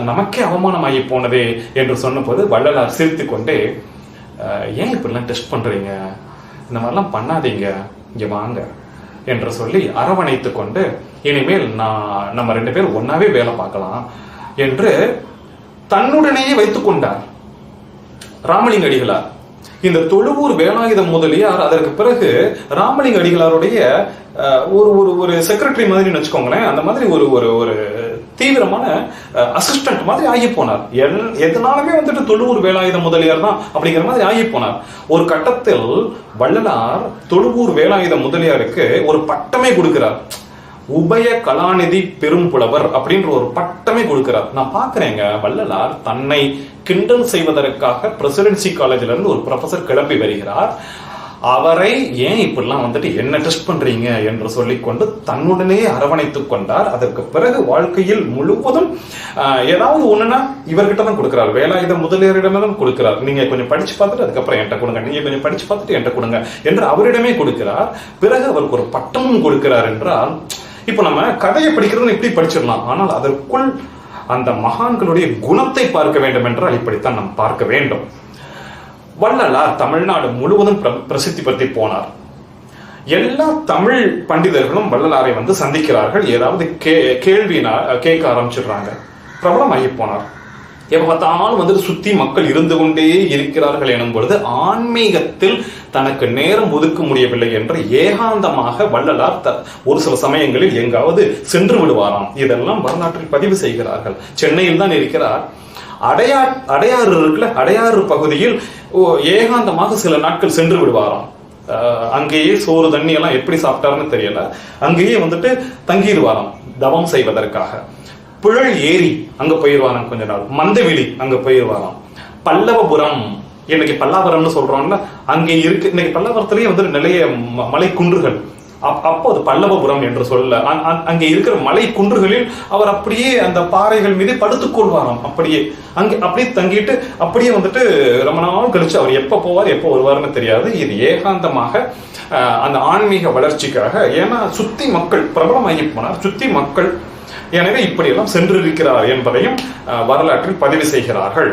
நமக்கே அவமானமாகி போனதே என்று சொன்ன போது வள்ளலார் சிரித்து கொண்டே, ஏன் இப்படிலாம் டெஸ்ட் பண்றீங்க, இந்த மாதிரிலாம் பண்ணாதீங்க, இங்க வாங்க என்று சொல்லி அரவணைத்து கொண்டு, இனிமேல் நம்ம 2 பேரும் ஒன்னாவே வேலை பார்க்கலாம் என்று தன்னுடனேயே வைத்துக் கொண்டார் ராமலிங்க அடிகளார். இந்த தொழுவூர் வேலாயுத முதலியார் அதற்கு பிறகு ராமலிங்க அடிகளாருடைய ஒரு செக்ரட்டரி மாதிரி வச்சுக்கோங்களேன், அந்த மாதிரி ஒரு தீவிரமான அசிஸ்டன்ட் மாதிரி ஆகி போனார். எதனாலுமே வந்துட்டு தொழுவூர் வேலாயுத முதலியார் தான் அப்படிங்கிற மாதிரி ஆகி போனார். ஒரு கட்டத்தில் வள்ளலார் தொழுவூர் வேலாயுத முதலியாருக்கு ஒரு பட்டமே கொடுக்கிறார், உபய கலாநிதி பெரும்புலவர் அப்படின்ற ஒரு பட்டமே கொடுக்கிறார். நான் பாக்குறேங்க, வள்ளலார் தன்னை கிண்டல் செய்வதற்காக பிரசிடென்சி காலேஜ்ல இருந்து ஒரு ப்ரொஃபசர் கிளம்பி வருகிறார். அவரை ஏன் இப்படிலாம் வந்துட்டு என்ன டெஸ்ட் பண்றீங்க என்று சொல்லிக்கொண்டு தன்னுடனே அரவணைத்துக் கொண்டார். அதற்கு பிறகு வாழ்க்கையில் முழுவதும் ஏதாவது ஒண்ணுன்னா இவர்கிட்ட தான் கொடுக்கிறார், வேலாயுத முதலியாரிடமே தான் கொடுக்கிறார். நீங்க கொஞ்சம் படிச்சு பார்த்துட்டு அதுக்கப்புறம் என்கிட்ட கொடுங்க, நீங்க கொஞ்சம் படிச்சு பார்த்துட்டு என்கிட்ட கொடுங்க என்று அவரிடமே கொடுக்கிறார். பிறகு அவருக்கு ஒரு பட்டமும் கொடுக்கிறார். என்றால் இப்ப நம்ம கதையை படிக்கிறதுன்னு இப்படி படிச்சிடலாம், ஆனால் அதற்குள் அந்த மகான்களுடைய குணத்தை பார்க்க வேண்டும் என்றால் இப்படித்தான் நாம் பார்க்க வேண்டும். வள்ளலார் தமிழ்நாடு முழுவதும் பிரசித்தி பற்றி போனார். எல்லா தமிழ் பண்டிதர்களும் வள்ளலாரை வந்து சந்திக்கிறார்கள், ஏதாவது கேள்வி கேட்க ஆரம்பிச்சிடுறாங்க, பிரபலமாகி போனார். எப்ப பார்த்தாலும் வந்துட்டு சுத்தி மக்கள் இருந்து கொண்டே இருக்கிறார்கள் எனும் பொழுது ஆன்மீகத்தில் தனக்கு நேரம் ஒதுக்க முடியவில்லை என்று ஏகாந்தமாக வள்ளலார் ஒரு சில சமயங்களில் எங்காவது சென்று விடுவாராம். இதெல்லாம் வரலாற்றில் பதிவு செய்கிறார்கள். சென்னையில் தான் இருக்கிறார். அடையாறு இருக்குல்ல, அடையாறு பகுதியில் ஏகாந்தமாக சில நாட்கள் சென்று விடுவாராம். அங்கேயே சோறு தண்ணி எல்லாம் எப்படி சாப்பிட்டாருன்னு தெரியல, அங்கேயே வந்துட்டு தங்கிடுவாராம் தவம் செய்வதற்காக. புழல் ஏரி அங்க போயிருவாராம் கொஞ்ச நாள், மந்தவெளி அங்க போயிருவாராம், பல்லவபுரம் இன்னைக்கு பல்லாவரம்னு சொல்றோம்ல அங்கே இருக்கு. இன்னைக்கு பல்லாவரத்திலேயே வந்து நிறைய மலை குன்றுகள், அப்போ அது பல்லவபுரம் என்று சொல்ல, அங்கே இருக்கிற மலை குன்றுகளில் அவர் அப்படியே அந்த பாறைகள் மீது படுத்துக் கொள்வாராம். அப்படியே அங்கே அப்படியே தங்கிட்டு அப்படியே வந்துட்டு ரொம்ப நாள் கழிச்சு அவர் எப்ப போவார் எப்போ வருவார்னு தெரியாது. இது ஏகாந்தமாக அந்த ஆன்மீக வளர்ச்சிக்காக, ஏன்னா சுத்தி மக்கள் பிரபலமாகி போனார், சுத்தி மக்கள், எனவே இப்படியெல்லாம் சென்றிருக்கிறார் என்பதையும் வரலாற்றில் பதிவு செய்கிறார்கள்.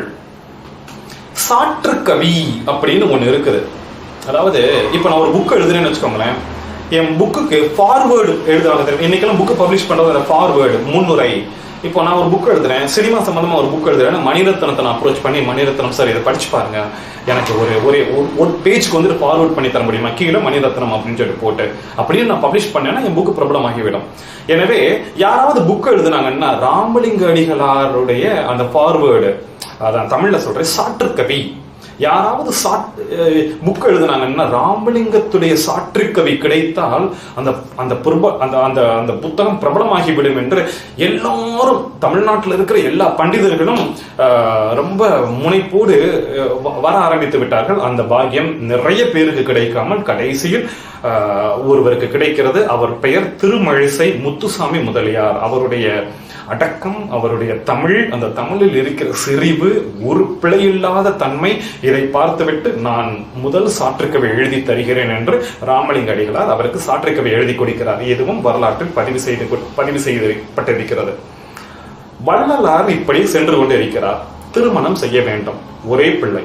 சாற்று கவி அப்படின்னு ஒண்ணு இருக்குது. அதாவது இப்ப நான் ஒரு புக் எழுதுறேன்னு வச்சுக்கோங்களேன், என் புக்குக்கு ஃபார்வேர்டு எழுதுறாங்க. இன்னைக்கெல்லாம் புக்கு பப்ளிஷ் பண்றது ஃபார்வேர்டு, முன்னுரை, இப்போ நான் ஒரு புக் எழுதுறேன், சினிமா சம்பந்தமா ஒரு புக் எழுதுறேன், மணிரத்னத்தை நான் அப்ரோச் பண்ணி, மணிரத்னம் சார் இதை படிச்சு பாருங்க, எனக்கு ஒரு பேஜ்க்கு வந்துட்டு ஃபார்வர்ட் பண்ணி தர முடியுமா, கீழே மணிரத்னம் அப்படின்னு சொல்லி போட்டு அப்படின்னு நான் பப்ளிஷ் பண்ணேன்னா என் புக்கு பிரபலமாகிவிடும். எனவே யாராவது புக் எழுதுனாங்கன்னா ராமலிங்க அடிகளாருடைய அந்த ஃபார்வேர்டு, அதான் தமிழ்ல சொல்றேன், சாற்றுக்கவி, யாராவது புக் எழுதுனாங்கன்னா ராமலிங்கத்துடைய சாற்றுக்கவி கிடைத்தால் அந்த அந்த புத்தகம் பிரபலமாகிவிடும் என்று எல்லாரும் தமிழ்நாட்டில் இருக்கிற எல்லா பண்டிதர்களும் ரொம்ப முனைப்போடு வர ஆரம்பித்து விட்டார்கள். அந்த பாக்கியம் நிறைய பேருக்கு கிடைக்காமல் கடைசியில் ஒருவருக்கு கிடைக்கிறது. அவர் பெயர் திருமழிசை முத்துசாமி முதலியார். அவருடைய அடக்கம், அவருடைய தமிழ், அந்த தமிழில் இருக்கிற செறிவு, ஒரு பிழையில்லாத தன்மை, இதை பார்த்துவிட்டு நான் முதல் சாற்றுக்கவை எழுதி தருகிறேன் என்று ராமலிங்க அடிகளார் அவருக்கு சாற்றுக்கவை எழுதி கொடுக்கிறார். இதுவும் வரலாற்றில் பதிவு செய்யப்பட்டிருக்கிறது. வள்ளலார் இப்படி சென்று கொண்டு இருக்கிறார். திருமணம் செய்ய வேண்டும். ஒரே பிள்ளை.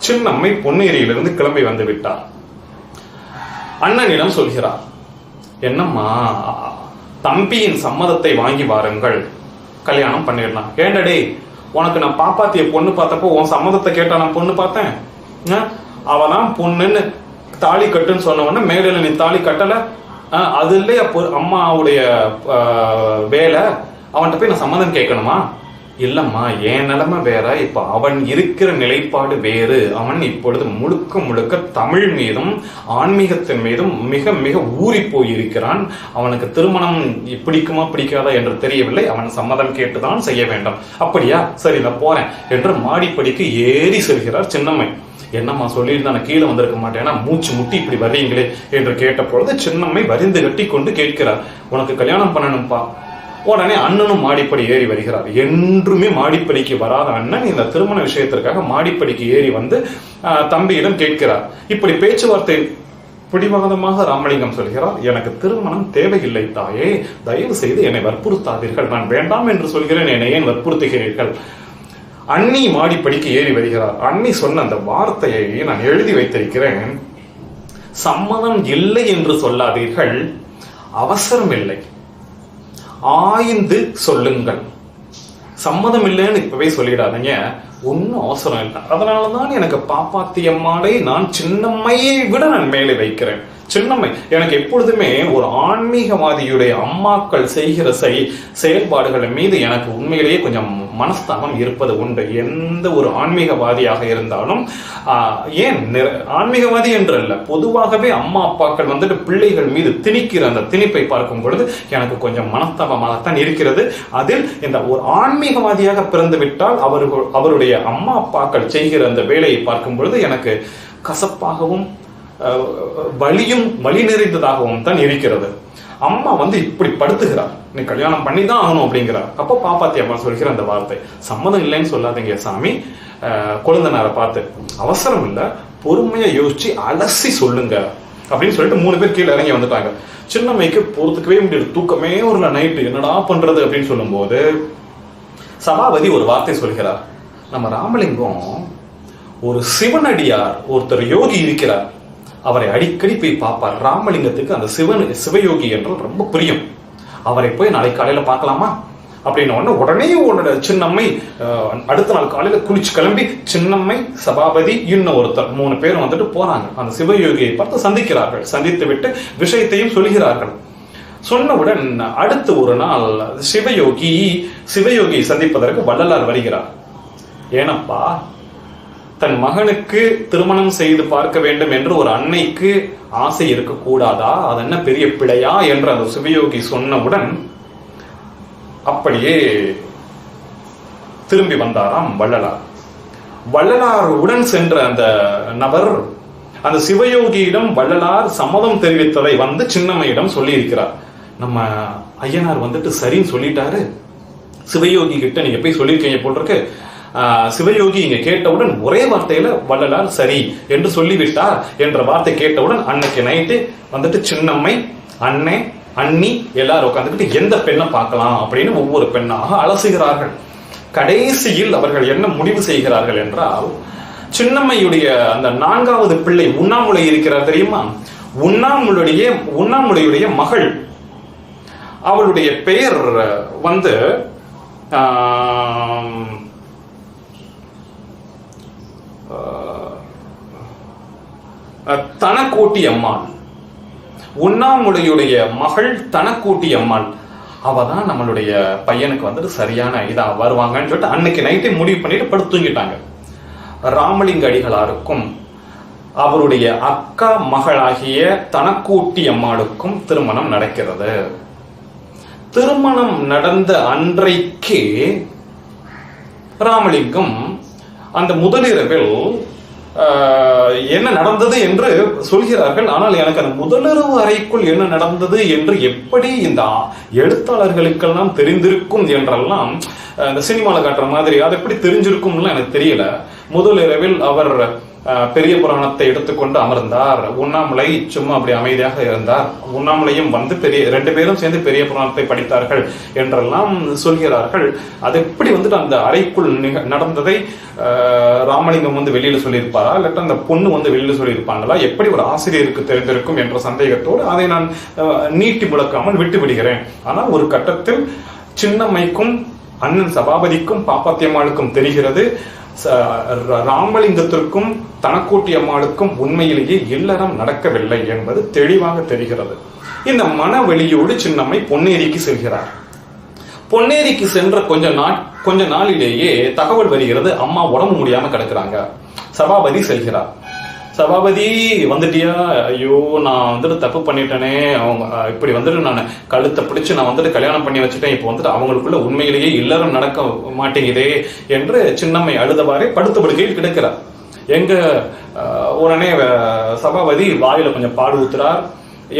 சின்னம்மை பொன்னேரியிலிருந்து கிளம்பி வந்து விட்டார். அண்ணனிடம் சொல்கிறார், என்னம்மா, தம்பியின் சம்மதத்தை வாங்கி வாருங்கள், கல்யாணம் பண்ணிடலாம். ஏண்டடே, உனக்கு நான் பாப்பாத்திய பொண்ணு பார்த்தப்போ உன் சம்மதத்தை கேட்டா நான் பொண்ணு பார்த்தேன், அவதான் பொண்ணுன்னு தாலி கட்டுன்னு சொன்ன உடனே மேடையில நீ தாலி கட்டல, அது இல்லையா அம்மாவுடைய வேலை, அவன்கிட்ட போய் நான் சம்மதம் கேட்கணுமா? இல்லம்மா, என் நிலைமை வேற, இப்ப அவன் இருக்கிற நிலைப்பாடு வேறு. அவன் இப்பொழுது முழுக்க முழுக்க தமிழ் மீதும் ஆன்மீகத்தின் மீதும் மிக மிக ஊறி போயிருக்கிறான். அவனுக்கு திருமணம் பிடிக்குமா பிடிக்காதா என்று தெரியவில்லை. அவன் சம்மதம் கேட்டுதான் செய்ய வேண்டும். அப்படியா, சரி நான் போறேன் என்று மாடிப்படிக்கு ஏறி செல்கிறார் சின்னம்மை. என்னம்மா சொல்லியிருந்தா நான் கீழே வந்திருக்க மாட்டேன்னா, மூச்சு முட்டி இப்படி வர்றீங்களே என்று கேட்ட பொழுது சின்னம்மை வரிந்து கட்டி கொண்டு கேட்கிறார், உனக்கு கல்யாணம் பண்ணணும்பா. உடனே அண்ணனும் மாடிப்படி ஏறி வருகிறார். என்றுமே மாடிப்படிக்கு வராத அண்ணன் இந்த திருமண விஷயத்திற்காக மாடிப்படிக்கு ஏறி வந்து தம்பியிடம் கேட்கிறார். இப்படி பேச்சுவார்த்தை பிடிவாதமாக ராமலிங்கம் சொல்கிறார், எனக்கு திருமணம் தேவையில்லை தாயே, தயவு செய்து என்னை வற்புறுத்தாதீர்கள், நான் வேண்டாம் என்று சொல்கிறேன், என்னை ஏன் வற்புறுத்துகிறீர்கள்? அண்ணி மாடிப்படிக்கு ஏறி வருகிறார். அண்ணி சொன்ன அந்த வார்த்தையை நான் எழுதி வைத்திருக்கிறேன். சம்மதம் இல்லை என்று சொல்லாதீர்கள், அவசரம் இல்லை, ஆய்ந்து சொல்லுங்கள். சம்மதம் இல்லைன்னு இப்பவே சொல்லிடாதீங்க, ஒன்னும் அவசரம் இல்லை. அதனாலதான் எனக்கு பாப்பாத்தி அம்மாளை நான் சின்னம்மையை விட நான் மேலே வைக்கிறேன். சின்னம்மை எனக்கு எப்பொழுதுமே ஒரு ஆன்மீகவாதியுடைய அம்மாக்கள் செய்கிற செயல்பாடுகள் மீது எனக்கு உண்மையிலேயே கொஞ்சம் மனஸ்தாபம் இருப்பது உண்டு. எந்த ஒரு ஆன்மீகவாதியாக இருந்தாலும், ஏன் ஆன்மீகவாதி என்று அல்ல, பொதுவாகவே அம்மா அப்பாக்கள் வந்துட்டு பிள்ளைகள் மீது திணிக்கிற அந்த திணிப்பை பார்க்கும் பொழுது எனக்கு கொஞ்சம் மனஸ்தாபமாகத்தான் இருக்கிறது. அதில் இந்த ஒரு ஆன்மீகவாதியாக பிறந்து விட்டால் அவருடைய அம்மா அப்பாக்கள் செய்கிற அந்த வேலையை பார்க்கும் பொழுது எனக்கு கசப்பாகவும் வலி நிறைந்ததாகவும் தான் இருக்கிறது. அம்மா வந்து இப்படி படுத்துகிறார், நீ கல்யாணம் பண்ணி தான் ஆகணும் அப்படிங்கிறார். அப்போ பாப்பாத்தி அம்மா சொல்கிற அந்த வார்த்தை, சம்மதம் இல்லைன்னு சொல்லாதீங்க சாமி, குழந்தைனாரை பார்த்து, அவசரம் இல்லை, பொறுமையா யோசிச்சு அலசி சொல்லுங்க அப்படின்னு சொல்லிட்டு 3 பேர் கீழே இறங்கி வந்துட்டாங்க. சின்னம்மைக்கு பொறுத்துக்கவே முடியாது, தூக்கமே ஒரு நைட்டு, என்னடா பண்றது அப்படின்னு சொல்லும் போது சபாபதி ஒரு வார்த்தை சொல்கிறார், நம்ம ராமலிங்கம் ஒரு சிவனடியார் ஒருத்தர் யோகி இருக்கிறார், அவரை அடிக்கடி போய் பார்ப்பார். ராமலிங்கத்துக்கு அந்த சிவயோகி என்றால் ரொம்ப பிரியம். அவரை போய் நாளை காலையில பார்க்கலாமா அப்படின்னு உடனே உன்னோட சின்னம்மை அடுத்த நாள் காலையில குளிச்சு கிளம்பி சின்னம்மை, சபாபதி, இன்னும் ஒருத்தர் 3 பேர் வந்துட்டு போறாங்க. அந்த சிவயோகியை பார்த்து சந்திக்கிறார்கள். சந்தித்து விட்டு விஷயத்தையும் சொல்கிறார்கள். சொன்னவுடன் அடுத்து ஒரு நாள் சிவயோகி சந்திப்பதற்கு வள்ளலார் வருகிறார். ஏனப்பா, தன் மகனுக்கு திருமணம் செய்து பார்க்க வேண்டும் என்று ஒரு அன்னைக்கு ஆசை இருக்கக்கூடாதா, அது என்ன பெரிய பிழையா என்று அந்த சிவயோகி சொன்னவுடன் அப்படியே திரும்பி வந்தாராம் வள்ளலார். வள்ளலாருடன் சென்ற அந்த நபர் அந்த சிவயோகியிடம் வள்ளலார் சம்மதம் தெரிவித்ததை வந்து சின்னம்மையிடம் சொல்லி இருக்கிறார். நம்ம ஐயனார் வந்துட்டு சரின்னு சொல்லிட்டாரு, சிவயோகி கிட்ட நீங்க போய் சொல்லியிருக்கீங்க போட்டிருக்கு. சிவயோகி இங்க கேட்டவுடன் ஒரே வார்த்தையில வள்ளலார் சரி என்று சொல்லிவிட்டார் என்ற வார்த்தை கேட்டவுடன் அன்னைக்கு நைட்டு வந்துட்டு சின்னம்மை, அண்ணே, அண்ணி எல்லாரும் உட்காந்துக்கிட்டு எந்த பெண்ணை பார்க்கலாம் அப்படின்னு ஒவ்வொரு பெண்ணாக அலசுகிறார்கள். கடைசியில் அவர்கள் என்ன முடிவு செய்கிறார்கள் என்றால், சின்னம்மையுடைய அந்த 4வது பிள்ளை உண்ணாமுலை இருக்கிறார் தெரியுமா, உண்ணாமுலையுடைய மகள், அவளுடைய பெயர் வந்து தனக்கோட்டி அம்மாள், உண்ணாமுலையுடைய மகள் தனக்கோட்டி அம்மாள், அவதான் நம்மளுடைய பையனுக்கு வந்துட்டு சரியான இதா வருவாங்கன்னு சொல்லிட்டு அன்னைக்கு நைட்டே முடிவு பண்ணிட்டு படுத்து தூங்கிட்டாங்க. ராமலிங்க அடிகளாருக்கும் அவருடைய அக்கா மகளாகிய தனக்கூட்டி அம்மாளுக்கும் திருமணம் நடக்கிறது. திருமணம் நடந்த அன்றைக்கே ராமலிங்கம் அந்த முதலிரவில் என்ன நடந்தது என்று சொல்கிறார்கள். ஆனால் எனக்கு அந்த முதலிரவு அறைக்குள் என்ன நடந்தது என்று எப்படி இந்த எழுத்தாளர்களுக்கெல்லாம் தெரிந்திருக்கும் என்றெல்லாம் இந்த சினிமாவில் காட்டுற மாதிரி அது எப்படி தெரிஞ்சிருக்கும்லாம் எனக்கு தெரியல. முதலிரவில் அவர் பெரிய புராணத்தை எடுத்துக்கொண்டு அமர்ந்தார். உண்ணாமுலை சும்மா அப்படி அமைதியாக இருந்தார். உண்ணாமுலையும் வந்து ரெண்டு பேரும் சேர்ந்து பெரிய புராணத்தை படித்தார்கள் என்றெல்லாம் சொல்கிறார்கள். அது எப்படி வந்துட்டு அந்த அறைக்குள் நடந்ததை ராமலிங்கம் வந்து வெளியில சொல்லியிருப்பாரா, இல்லாட்டா அந்த பொண்ணு வந்து வெளியில சொல்லியிருப்பாங்களா, எப்படி ஒரு ஆசிரியருக்கு தெரிந்திருக்கும் என்ற சந்தேகத்தோடு அதை நான் நீட்டி முழக்காமல் விட்டு விடுகிறேன். ஆனால் ஒரு கட்டத்தில் சின்னம்மைக்கும் அண்ணன் சபாபதிக்கும் பாப்பாத்தியம்மாளுக்கும் தெரிகிறது, ராமலிங்கத்திற்கும் தனக்கூட்டி அம்மாளுக்கும் உண்மையிலேயே இல்லறம் நடக்கவில்லை என்பது தெளிவாக தெரிகிறது. இந்த மனவெளியோடு சின்னம்மை பொன்னேரிக்கு செல்கிறார். பொன்னேரிக்கு சென்ற கொஞ்ச நாளிலேயே தகவல் வருகிறது, அம்மா உடம்பு முடியாம கிடக்குறாங்க. சபாபதி செல்கிறார். சபாபதி வந்துட்டியா, ஐயோ நான் வந்துட்டு தப்பு பண்ணிட்டேனே, அவங்க இப்படி வந்துட்டு நான் கழுத்தை பிடிச்சு நான் வந்துட்டு கல்யாணம் பண்ணி வச்சுட்டேன், இப்போ வந்துட்டு அவங்களுக்குள்ள உண்மையிலேயே இல்லறம் நடக்க மாட்டேங்குதே என்று சின்னம்மை அழுதவாறே படுத்த படுக்கையில் கிடக்கிறார். எங்க உடனே சபாபதி வாயில கொஞ்சம் பாடு ஊத்துறார்.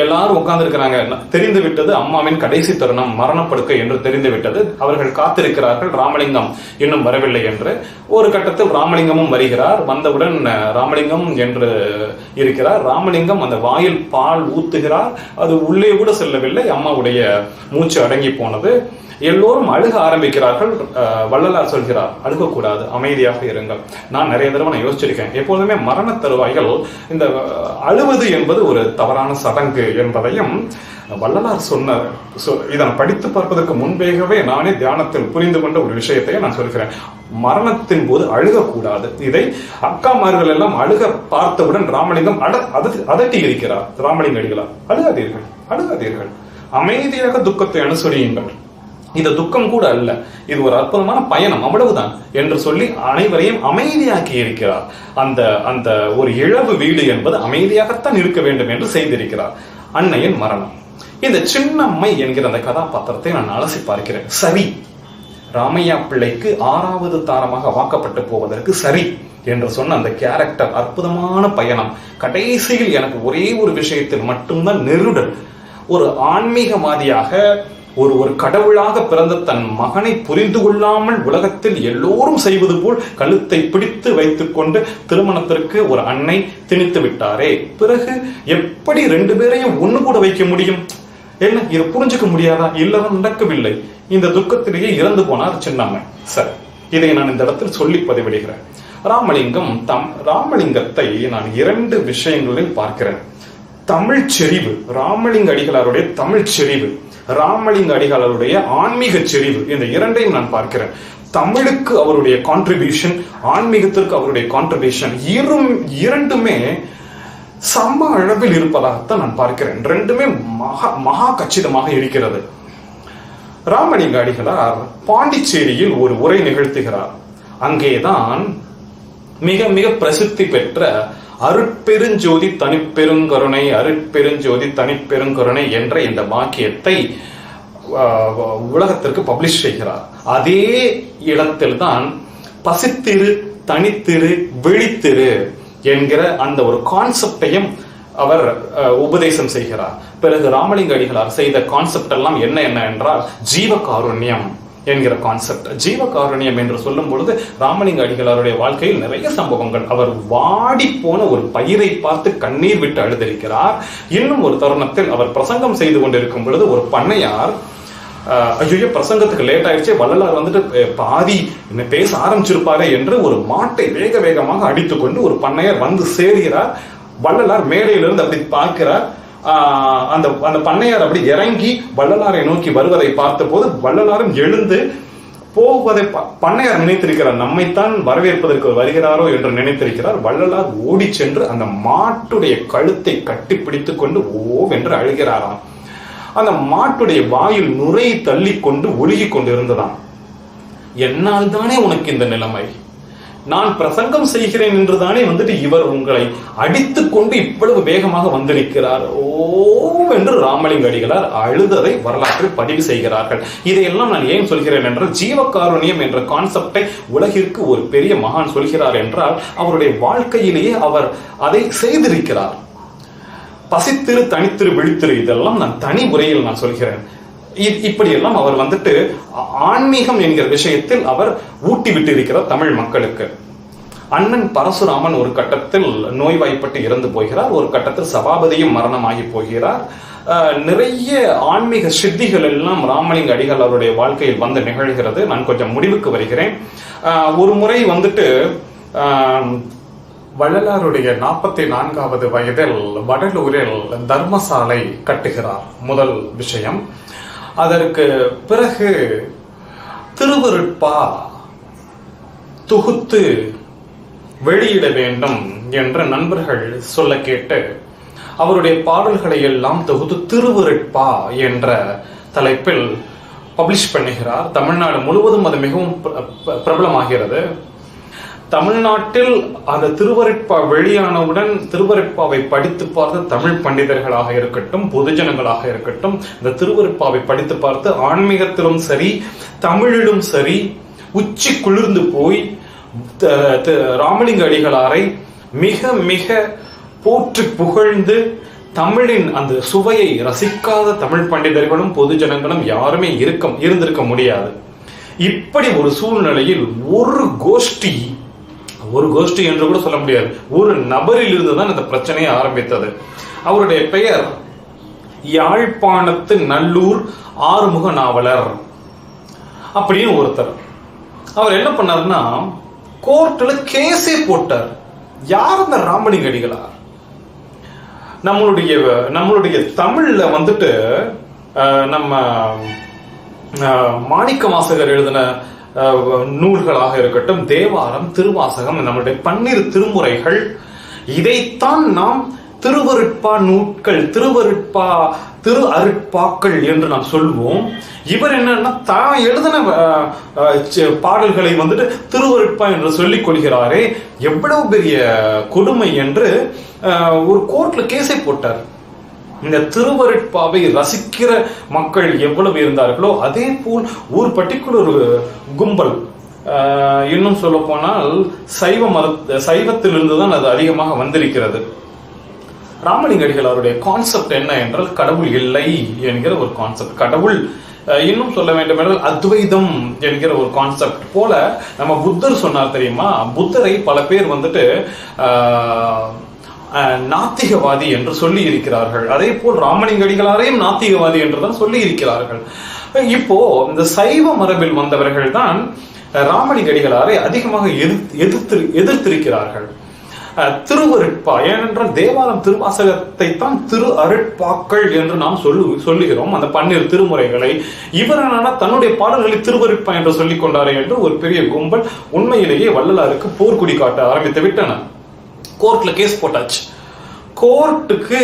எல்லாரும் உட்கார்ந்து இருக்கிறாங்க. தெரிந்து விட்டது அம்மாவின் கடைசி தருணம், மரணப்படுக்கை என்று தெரிந்து விட்டது. அவர்கள் காத்திருக்கிறார்கள், ராமலிங்கம் இன்னும் வரவில்லை என்று. ஒரு கட்டத்தில் ராமலிங்கமும் வருகிறார். வந்தவுடன் ராமலிங்கம் என்று இருக்கிறார். ராமலிங்கம் அந்த வாயில் பால் ஊத்துகிறார். அது உள்ளே கூட செல்லவில்லை. அம்மாவுடைய மூச்சு அடங்கி போனது. எல்லோரும் அழுக ஆரம்பிக்கிறார்கள். வள்ளலார் சொல்கிறார், அழுகக்கூடாது, அமைதியாக இருங்கள். நான் நிறைய தடவை நான் யோசிச்சிருக்கேன், எப்போதுமே மரண தருவாய்கள் இந்த அழுவது என்பது ஒரு தவறான சடங்கு என்பதையும் வள்ளலார் சொன்னார். இதனை படித்து பார்ப்பதற்கு முன்பேகவே நானே தியானத்தில் புரிந்து கொண்ட ஒரு விஷயத்தையும் நான் சொல்கிறேன். மரணத்தின் போது அழுகக்கூடாது. இதை அக்காமார்கள் எல்லாம் அழுக பார்த்தவுடன் ராமலிங்கம் அதட்டி இருக்கிறார். ராமலிங்க அடிகளார், அழுகாதீர்கள், அழுகாதீர்கள், அமைதியாக துக்கத்தை அனுசரியுங்கள், இது துக்கம் கூட அல்ல, இது ஒரு அற்புதமான பயணம், அவ்வளவுதான் என்று சொல்லி அனைவரையும் அமைதியாக்கி இருக்கிறார். அந்த அந்த ஒரு இழவு வீடு என்பது அமைதியாகத்தான் இருக்க வேண்டும் என்று செய்திருக்கிறார். அன்னையின் மரணம். இந்த சின்னம்மை என்கிற அந்த கதாபாத்திரத்தை நான் அலசி பார்க்கிறேன். சரி, ராமையா பிள்ளைக்கு 6வது தாரமாக வாக்கப்பட்டு போவதற்கு சரி என்று சொன்ன அந்த கேரக்டர், அற்புதமான பயணம். கடைசியில் எனக்கு ஒரே ஒரு விஷயத்தில் மட்டும்தான் நெருடல். ஒரு ஆன்மீகவாதியாக, ஒரு கடவுளாக பிறந்த தன் மகனை புரிந்து கொள்ளாமல் உலகத்தில் எல்லோரும் செய்வது போல் கழுத்தை பிடித்து வைத்துக் கொண்டு திருமணத்திற்கு ஒரு அன்னை திணித்து விட்டாரே, பிறகு எப்படி 2 பேரையும் ஒண்ணு கூட வைக்க முடியும்? என்ன இதை புரிஞ்சுக்க முடியாதா? இல்லறம் நடக்கவில்லை. இந்த துக்கத்திலேயே இறந்து போனார் சின்னம்மை. சரி, இதை நான் இந்த இடத்தில் சொல்லி பதிவிடுகிறேன். ராமலிங்கத்தை நான் 2 விஷயங்களில் பார்க்கிறேன். தமிழ் செறிவு, ராமலிங்க அடிகளாருடைய தமிழ் செறிவு, ராமலிங்க அடிகளாருடைய ஆன்மீக செறிவு, இந்த 2ஐயும் நான் பார்க்கிறேன். தமிழுக்கு அவருடைய கான்ட்ரிபியூஷன், ஆன்மீகத்திற்கு அவருடைய கான்ட்ரிபியூஷன், இரண்டுமே சம அளவில் இருப்பதாகத்தான் நான் பார்க்கிறேன். 2மே மகா கச்சிதமாக இருக்கிறது. ராமலிங்க அடிகளார் பாண்டிச்சேரியில் ஒரு உரை நிகழ்த்துகிறார். அங்கேதான் மிக மிக பிரசித்தி பெற்ற அருட்பெருஞ்சோதி தனிப்பெருங்கருணை, அருட்பெருஞ்சோதி தனிப்பெருங்கருணை என்ற இந்த வாக்கியத்தை உலகத்திற்கு பப்ளிஷ் செய்கிறார். அதே இடத்தில் தான் பசித்திரு, தனித்திரு, விழித்திரு என்கிற அந்த ஒரு கான்செப்டையும் அவர் உபதேசம் செய்கிறார். பிறகு ராமலிங்க அடிகளார் செய்த கான்செப்ட் எல்லாம் என்ன என்றால் ஜீவகாருண்யம் என்கிற கான்செப்ட். ஜீவகாருண்யம் என்று சொல்லும் பொழுது ராமலிங்க அடிகளாருடைய வாழ்க்கையில் நிறைய சம்பவங்கள். அவர் வாடி போன ஒரு பயிரை பார்த்து கண்ணீர் விட்டு அழுதிருக்கிறார். இன்னும் ஒரு தருணத்தில் அவர் பிரசங்கம் செய்து கொண்டிருக்கும் பொழுது ஒரு பண்ணையார், ஐயோ பிரசங்கத்துக்கு லேட் ஆயிடுச்சு, வள்ளலார் வந்துட்டு பாதி என்ன பேச ஆரம்பிச்சிருப்பாரு என்று ஒரு மாட்டை வேக வேகமாக அடித்துக்கொண்டு ஒரு பண்ணையார் வந்து சேர்கிறார். வள்ளலார் மேடையிலிருந்து அப்படி பார்க்கிறார். அந்த பண்ணையார் அப்படி இறங்கி வள்ளலாரை நோக்கி வருவதை பார்த்த போது வள்ளலாரும் எழுந்து போவதை பண்ணையார் நினைத்திருக்கிறார், நம்மைத்தான் வரவேற்பதற்கு வருகிறாரோ என்று நினைத்திருக்கிறார். வள்ளலார் ஓடி சென்று அந்த மாட்டுடைய கழுத்தை கட்டி பிடித்துக் கொண்டு ஓவென்று அழுகிறாராம். அந்த மாட்டுடைய வாயில் நுரை தள்ளி கொண்டு ஒழுகி கொண்டிருந்ததாம். என்னால் தானே உனக்கு இந்த நிலைமை, நான் பிரசங்கம் செய்கிறேன் என்றுதானே இவர் உங்களை அடித்துக் கொண்டு இவ்வளவு வேகமாக வந்திருக்கிறார் என்று ராமலிங்க அடிகளார் அழுததை வரலாற்றில் பதிவு செய்கிறார்கள். இதையெல்லாம் நான் ஏன் சொல்கிறேன் என்றால், ஜீவகாருண்யம் என்ற கான்செப்டை உலகிற்கு ஒரு பெரிய மகான் சொல்கிறார் என்றால் அவருடைய வாழ்க்கையிலேயே அவர் அதை செய்திருக்கிறார். பசித்திரு, தனித்திரு, விழித்திரு, இதெல்லாம் நான் தனி உரையில் நான் சொல்கிறேன். இப்படியெல்லாம் அவர் ஆன்மீகம் என்கிற விஷயத்தில் அவர் ஊட்டி விட்டு இருக்கிறார் தமிழ் மக்களுக்கு. அண்ணன் பரசுராமன் ஒரு கட்டத்தில் நோய்வாய்ப்பட்டு இறந்து போகிறார், ஒரு கட்டத்தில் சபாபதியும் மரணமாகி போகிறார். நிறைய ஆன்மீக சித்திகள் எல்லாம் ராமலிங்க அடிகள் அவருடைய வாழ்க்கையில் வந்து நிகழ்கிறது. நான் கொஞ்சம் முடிவுக்கு வருகிறேன். ஒரு முறை வள்ளலாருடைய 44வது வயதில் வடலூரில் தர்மசாலை கட்டுகிறார். முதல் விஷயம். அதற்கு பிறகு திருவருட்பா தொகுத்து வெளியிட வேண்டும் என்று நண்பர்கள் சொல்ல கேட்டு அவருடைய பாடல்களை எல்லாம் தொகுத்து திருவருட்பா என்ற தலைப்பில் பப்ளிஷ் பண்ணுகிறார். தமிழ்நாடு முழுவதும் அது மிகவும் பிரபலமாகிறது. தமிழ்நாட்டில் அந்த திருவருட்பா வெளியானவுடன் திருவருட்பாவை படித்து பார்த்த தமிழ் பண்டிதர்களாக இருக்கட்டும், பொதுஜனங்களாக இருக்கட்டும், இந்த திருவருட்பாவை படித்து பார்த்து ஆன்மீகத்திலும் சரி தமிழிலும் சரி உச்சி குளிர்ந்து போய் ராமலிங்க அடிகளாரை மிக மிக போற்றி புகழ்ந்து தமிழின் அந்த சுவையை ரசிக்காத தமிழ் பண்டிதர்களும் பொதுஜனங்களும் யாருமே இருந்திருக்க முடியாது. இப்படி ஒரு சூழ்நிலையில் ஒரு கோஷ்டி என்று கூட சொல்ல முடியாது, ஒரு நபரில் இருந்துதான் இந்த பிரச்சனையை ஆரம்பித்தது. அவருடைய பெயர் யாழ்ப்பாணத்து நல்லூர் ஆறுமுக நாவலர் அப்படின்னு ஒருத்தர். அவர் என்ன பண்ணாருன்னா, கோர்ட்ல கேஸே போட்டார். யார் அந்த ராமலிங்க அடிகளார்? நம்மளுடைய தமிழ்ல நம்ம மாணிக்க வாசகர் எழுதின நூல்களாக இருக்கட்டும், தேவாரம், திருவாசகம், நம்முடைய 12 திருமுறைகள், இதைத்தான் நாம் திருவருட்பா நூட்கள், திரு அருட்பாக்கள் என்று நாம் சொல்வோம். இவர் என்னன்னா தான் எழுதின பாடல்களை திருவருட்பா என்று சொல்லிக் கொள்கிறாரே, எவ்வளவு பெரிய கொடுமை என்று ஒரு கோர்ட்ல கேஸை போட்டார். இந்த திருவருட்பாவை ரசிக்கிற மக்கள் எவ்வளவு இருந்தார்களோ அதே போல் ஒரு பர்டிகுலர் கும்பல், இன்னும் சொல்ல போனால் சைவத்திலிருந்து தான் அது அதிகமாக வந்திருக்கிறது. ராமலிங்க அடிகளாருடைய கான்செப்ட் என்ன என்றால், கடவுள் இல்லை என்கிற ஒரு கான்செப்ட். கடவுள் இன்னும் சொல்ல வேண்டும் என்றால் அத்வைதம் என்கிற ஒரு கான்செப்ட் போல. நம்ம புத்தர் சொன்னார் தெரியுமா, புத்தரை பல பேர் நாத்திகவாதி என்று சொல்லி இருக்கிறார்கள். அதே போல் ராமலிங்க அடிகளாரையும் நாத்திகவாதி என்றுதான் சொல்லி இருக்கிறார்கள். இப்போ இந்த சைவ மரபில் வந்தவர்கள் தான் ராமலிங்க அடிகளாரை அதிகமாக எதிர்த்திருக்கிறார்கள். திருவருட்பா, ஏனென்றால் தேவாரம் திருவாசகத்தை தான் திரு அருட்பாக்கள் என்று நாம் சொல்லுகிறோம். அந்த 12 திருமுறைகளை இவரான தன்னுடைய பாடல்களை திருவருட்பா என்று சொல்லிக் கொண்டாரே என்று ஒரு பெரிய கும்பல் உண்மையிலேயே வள்ளலாருக்கு போர்க்குடி காட்ட ஆரம்பித்து விட்டனர். கோர்ட்ல கேஸ் போட்டாச்சு. கோர்ட்டுக்கு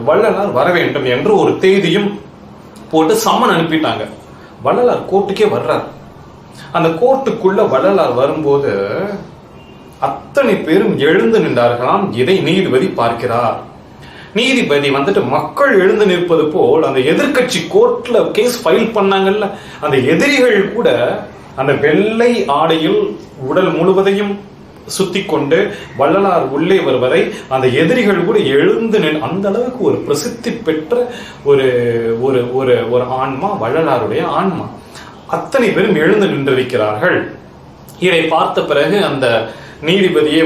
வள்ளலார் வர வேண்டும் என்று ஒரு தேதியும் போட்டு சம்மன் அனுப்பிட்டாங்க. வள்ளலார் கோர்ட்டுக்கே வர்றார். அந்த கோர்ட்டுக்குள்ள வள்ளலார் வரும்போது அத்தனை பேரும் எழுந்து நின்றார்களாம். இதை நீதிபதி பார்க்கிறார். நீதிபதி மக்கள் எழுந்து நிற்பது போல் அந்த எதிர்கட்சி கோர்ட்ல கேஸ் ஃபைல் பண்ணாங்கல்ல, அந்த எதிரிகள் கூட அந்த வெள்ளை ஆடையில் உடல் முழுவதையும் சுத்தி கொண்டு வள்ளலார் உள்ளே வருவதை அந்த எதிரிகள் கூட எழுந்து அந்த அளவுக்கு ஒரு பிரசித்தி பெற்ற ஒரு ஆன்மா வள்ளலாருடைய ஆன்மா. அத்தனை பேரும் எழுந்து நின்றிருக்கிறார்கள். இதை பார்த்த பிறகு அந்த நீதிபதியே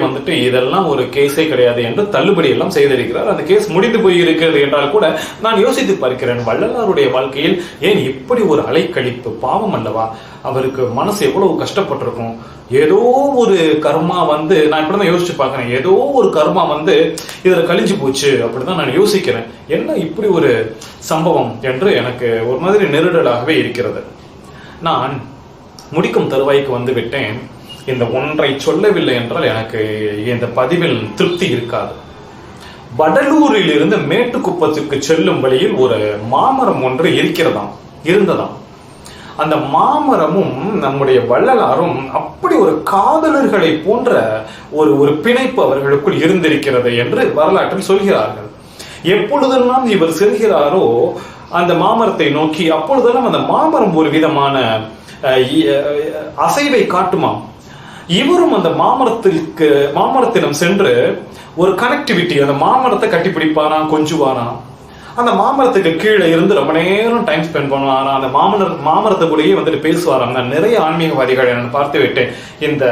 இதெல்லாம் ஒரு கேஸே கிடையாது என்று தள்ளுபடி எல்லாம் செய்திருக்கிறார். அந்த கேஸ் முடிந்து போயிருக்கிறது என்றால் கூட நான் யோசித்து பார்க்கிறேன், வள்ளலாருடைய வாழ்க்கையில் ஏன் இப்படி ஒரு அலைக்கழிப்பு? பாவம் அல்லவா? அவருக்கு மனசு எவ்வளவு கஷ்டப்பட்டிருக்கும். ஏதோ ஒரு கர்மா நான் இப்படிதான் யோசிச்சு பார்க்கிறேன், ஏதோ ஒரு கர்மா இதுல கழிஞ்சு போச்சு அப்படிதான் நான் யோசிக்கிறேன். என்ன இப்படி ஒரு சம்பவம் என்று எனக்கு ஒரு மாதிரி நெருடலாகவே இருக்கிறது. நான் முடிக்கும் தருவாய்க்கு வந்து விட்டேன். இந்த ஒன்றை சொல்லவில்லை என்றால் எனக்கு இந்த பதிவில் திருப்தி இருக்காது. வடலூரில் இருந்து மேட்டுக்குப்பத்துக்கு செல்லும் வழியில் ஒரு மாமரம் ஒன்று இருந்ததாம். அந்த மாமரமும் நம்முடைய வள்ளலாரும் அப்படி ஒரு காதலர்களை போன்ற ஒரு பிணைப்பு அவர்களுக்குள் இருந்திருக்கிறது என்று வரலாற்றில் சொல்கிறார்கள். எப்பொழுதெல்லாம் இவர் செல்கிறாரோ அந்த மாமரத்தை நோக்கி, அப்பொழுதெல்லாம் அந்த மாமரம் ஒரு விதமான அசைவை காட்டுமாம். இவரும் அந்த மாமரத்திடம் சென்று ஒரு கனெக்டிவிட்டி, அந்த மாமரத்தை கட்டிப்பிடிப்பாராம், கொஞ்சுவாராம். அந்த மாமரத்துக்கு கீழே இருந்து ரொம்ப நேரம் டைம் ஸ்பெண்ட் பண்ணுவாராம். அந்த மாமரத்தை கூடயே வந்துட்டு பேசுவாராம். நான் நிறைய ஆன்மீகவாதிகளை நான் பார்த்து விட்டேன். இந்த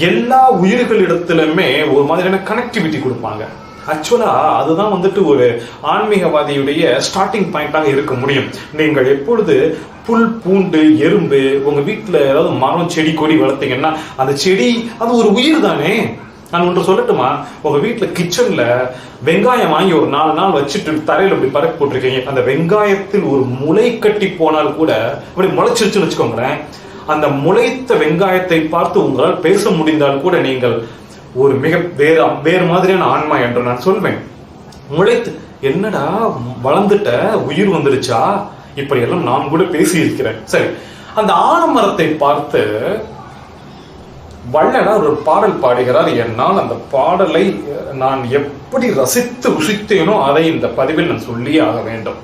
எல்லா உயிர்களிடத்திலுமே ஒரு மாதிரியான கனெக்டிவிட்டி கொடுப்பாங்க. ஆக்சுவலா அதுதான் வந்துட்டு ஒரு ஆன்மீகவாதியுடைய ஸ்டார்டிங் பாயிண்டாக இருக்க முடியும். நீங்கள் எப்பொழுது புல் பூண்டு எறும்பு உங்க வீட்டுல ஏதாவது மரம் செடி கொடி வளர்த்தீங்கன்னா அந்த செடி அது ஒரு உயிர் தானே. நான் ஒன்று சொல்லட்டுமா, உங்க வீட்டுல கிச்சன்ல வெங்காயம் வாங்கி ஒரு 4 நாள் வச்சுட்டு தரையில இப்படி பரப்பி போட்டிருக்கீங்க. அந்த வெங்காயத்தில் ஒரு முளை கட்டி போனால் கூட அப்படி முளைச்சிருச்சுன்னு வச்சுக்கோங்களேன். அந்த முளைத்த வெங்காயத்தை பார்த்து உங்களால் பேச முடிந்தால் கூட நீங்கள் ஒரு வேறு மாதிரியான ஆன்மா என்று நான் சொல்வேன். முளைத்து என்னடா வளர்ந்துட்ட, உயிர் வந்துருச்சா, இப்படி எல்லாம் நான் கூட பேசி இருக்கிறேன். சரி, அந்த ஆலமரத்தை பார்த்து வள்ளலார் ஒரு பாடல் பாடுகிறார். என்னால் அந்த பாடலை நான் எப்படி ரசித்து ருசித்தேனோ அதை இந்த பதிவில் நான் சொல்லியே ஆக வேண்டும்.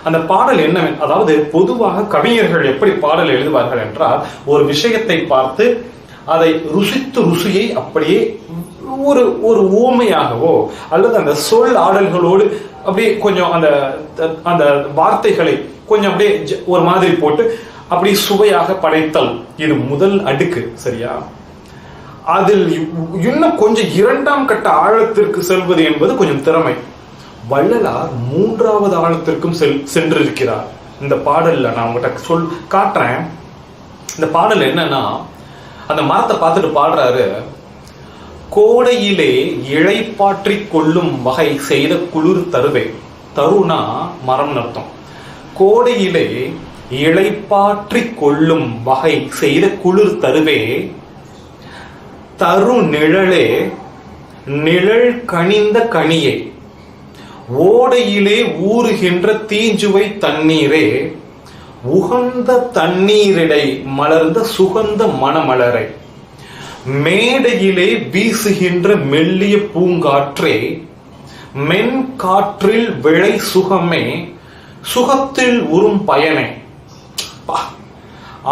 அந்த பாடல் என்ன, அதாவது பொதுவாக கவிஞர்கள் எப்படி பாடல் எழுதுவார்கள் என்றால், ஒரு விஷயத்தை பார்த்து அதை ருசியை அப்படியே ஒரு ஊமையாகவோ அல்லது அந்த சொல் ஆடல்களோடு அப்படியே கொஞ்சம் அந்த வார்த்தைகளை கொஞ்சம் அப்படியே ஒரு மாதிரி போட்டு அப்படி சுவையாக படைத்தல், இது முதல் அடுக்கு. சரியா? அதில் இன்னும் கொஞ்சம் 2ஆம் கட்ட ஆழத்திற்கு செல்வது என்பது கொஞ்சம் திறமை. வள்ளலார் 3வது ஆழத்திற்கும் சென்றிருக்கிறார். இந்த பாடல்ல நான் உங்கள்கிட்ட காட்டுறேன். இந்த பாடல் என்னன்னா, அந்த மரத்தை பார்த்துட்டு பாடுறாரு. கோடையிலே இழைப்பாற்றி கொள்ளும் வகை செய்த குளிர் தருவே. தருனா மரம் அர்த்தம். கோடையிலே இழைப்பாற்றி கொள்ளும் வகை செய்த குளிர் தருவே. தரு நிழலே நிழல் கனிந்த கனியே. ஓடையிலே ஊறுகின்ற தீஞ்சுவை தண்ணீரே. உகந்த தண்ணீரிடை மலர்ந்த சுகந்த மணமலரை. மேடையிலே வீசுகின்ற மெல்லிய பூங்காற்றே. மென் காற்றில் விளை சுகமே. சுகத்தில் உறும் பயனே.